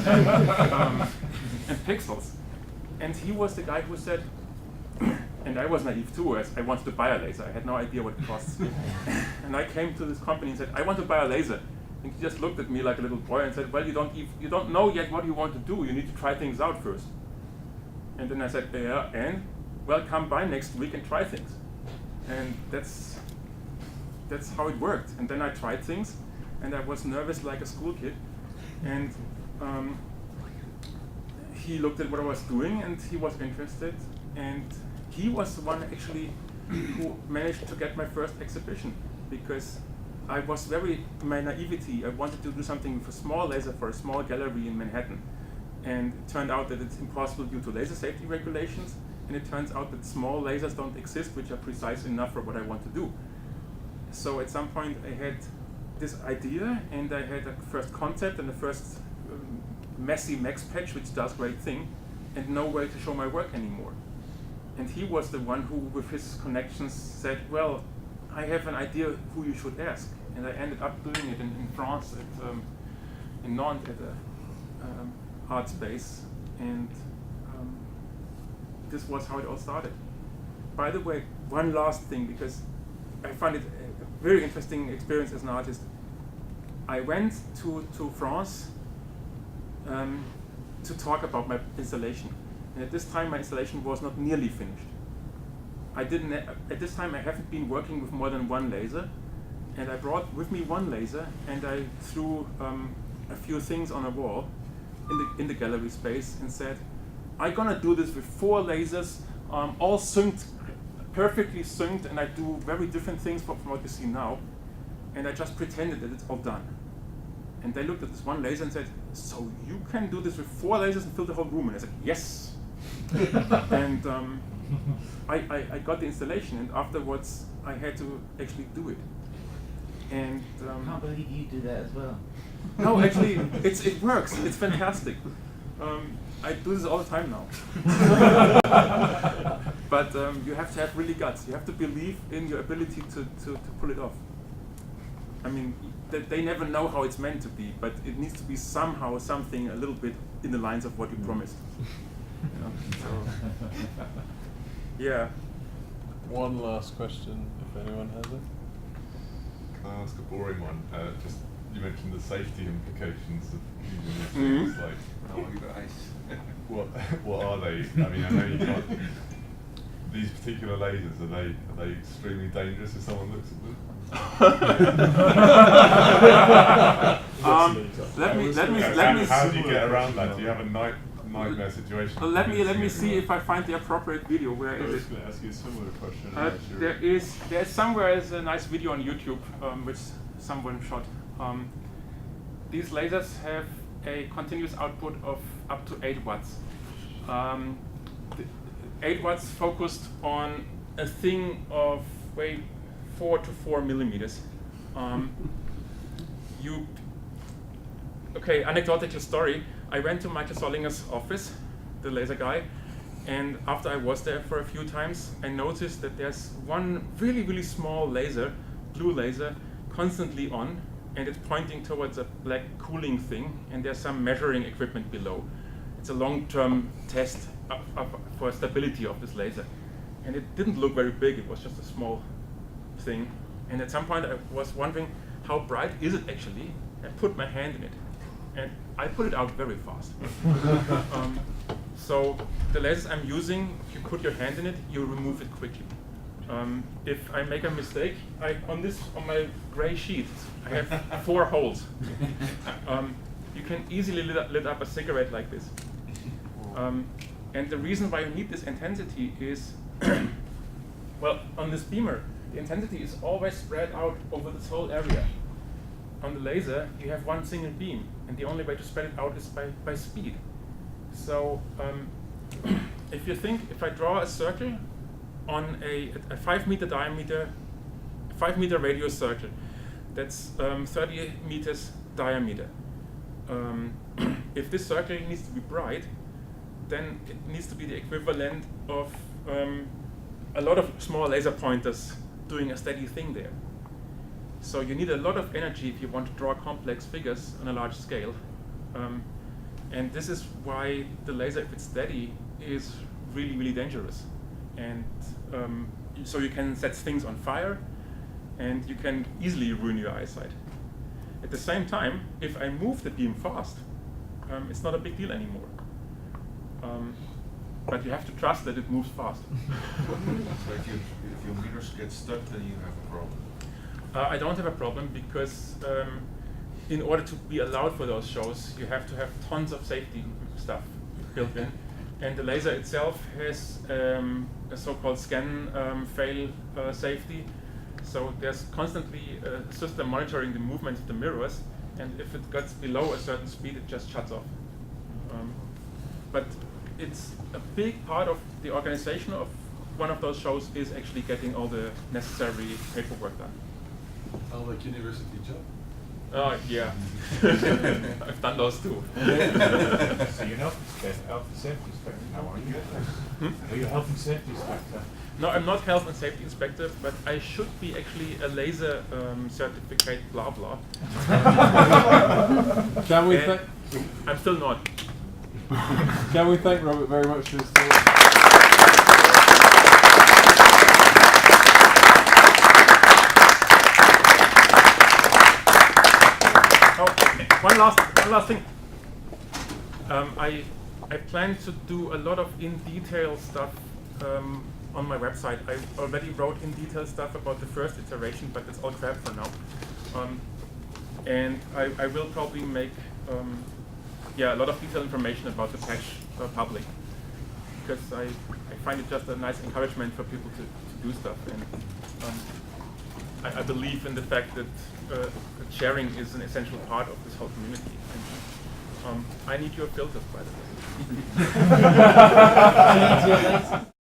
and pixels. And he was the guy who said, and I was naive too, as I wanted to buy a laser. I had no idea what it costs. And I came to this company and said, I want to buy a laser. And he just looked at me like a little boy and said, well, you don't know yet what you want to do. You need to try things out first. And then I said, yeah, and? Well, come by next week and try things. And that's how it worked. And then I tried things, and I was nervous like a school kid. And he looked at what I was doing, and he was interested. And he was the one actually who managed to get my first exhibition, because I was in my naivety, I wanted to do something with a small laser for a small gallery in Manhattan. And it turned out that it's impossible due to laser safety regulations, and it turns out that small lasers don't exist which are precise enough for what I want to do. So at some point I had this idea, and I had a first concept and the first messy Max patch which does great thing, and no way to show my work anymore. And he was the one who, with his connections, said, well, I have an idea who you should ask. And I ended up doing it in France, in Nantes, at an art space. And this was how it all started. By the way, one last thing, because I find it a very interesting experience as an artist. I went to France to talk about my installation. And at this time, my installation was not nearly finished. At this time, I haven't been working with more than one laser, and I brought with me one laser, and I threw a few things on a wall in the gallery space and said, I'm gonna do this with 4 lasers, all synced, perfectly synced, and I do very different things from what you see now. and I just pretended that it's all done. And they looked at this one laser and said, "So you can do this with 4 lasers and fill the whole room?" And I said, "Yes." And I got the installation, and afterwards I had to actually do it. And I can't believe you do that as well. no, actually, it works. It's fantastic. I do this all the time now. But you have to have really guts. You have to believe in your ability to pull it off. I mean, they never know how it's meant to be, but it needs to be somehow something a little bit in the lines of what you promised. You know, so, yeah. One last question, if anyone has it. Can I ask a boring one? Just you mentioned the safety implications of using these things. Like, Oh, guys. what are they? I mean, I know you got these particular lasers. Are they extremely dangerous if someone looks at them? Let me. How do you get around that? Do you have a nightmare situation? Let me see if I find the appropriate video. Where I is was it? going to ask you a similar question. I'm not sure. There's somewhere is a nice video on YouTube which someone shot. These lasers have a continuous output of up to 8 watts. 8 watts focused on a thing of weight 4 to 4 millimeters. Okay, anecdotal story. I went to Michael Sollinger's office, the laser guy, and after I was there for a few times, I noticed that there's one really, really small laser, blue laser, constantly on, and it's pointing towards a black cooling thing, and there's some measuring equipment below. It's a long-term test for stability of this laser. And it didn't look very big, it was just a small thing. And at some point I was wondering, how bright is it actually? I put my hand in it, and I put it out very fast. So the lasers I'm using, if you put your hand in it, you remove it quickly. If I make a mistake, on my gray sheet, I have 4 holes. You can easily lit up a cigarette like this. And the reason why you need this intensity is, well, on this beamer, the intensity is always spread out over this whole area. On the laser, you have one single beam, and the only way to spread it out is by speed. So if I draw a circle on a 5 meter diameter, 5 meter radius circle, that's 30 meters diameter. If this circle needs to be bright, then it needs to be the equivalent of a lot of small laser pointers doing a steady thing there. So you need a lot of energy if you want to draw complex figures on a large scale. And this is why the laser, if it's steady, is really, really dangerous. And so you can set things on fire, and you can easily ruin your eyesight. At the same time, if I move the beam fast, it's not a big deal anymore. But you have to trust that it moves fast. So if your meters get stuck, then you have a problem. I don't have a problem because in order to be allowed for those shows, you have to have tons of safety stuff built in. And the laser itself has a so-called scan fail safety. So there's constantly a system monitoring the movement of the mirrors, and if it gets below a certain speed, it just shuts off. But it's a big part of the organization of one of those shows is actually getting all the necessary paperwork done. Oh, like university job? Oh, yeah. I've done those too. So you're not health and safety inspector now, are you? Are you a health and safety inspector? No, I'm not health and safety inspector, but I should be actually a laser certificate blah blah. Can we And I'm still not. Can we thank Robert very much for his talk? Oh, one last thing. I plan to do a lot of in-detail stuff on my website. I already wrote in-detail stuff about the first iteration, but it's all crap for now. And I will probably make a lot of detailed information about the patch public, because I find it just a nice encouragement for people to do stuff. And I believe in the fact that sharing is an essential part of this whole community. And, I need your filters, by the way. I need your lights.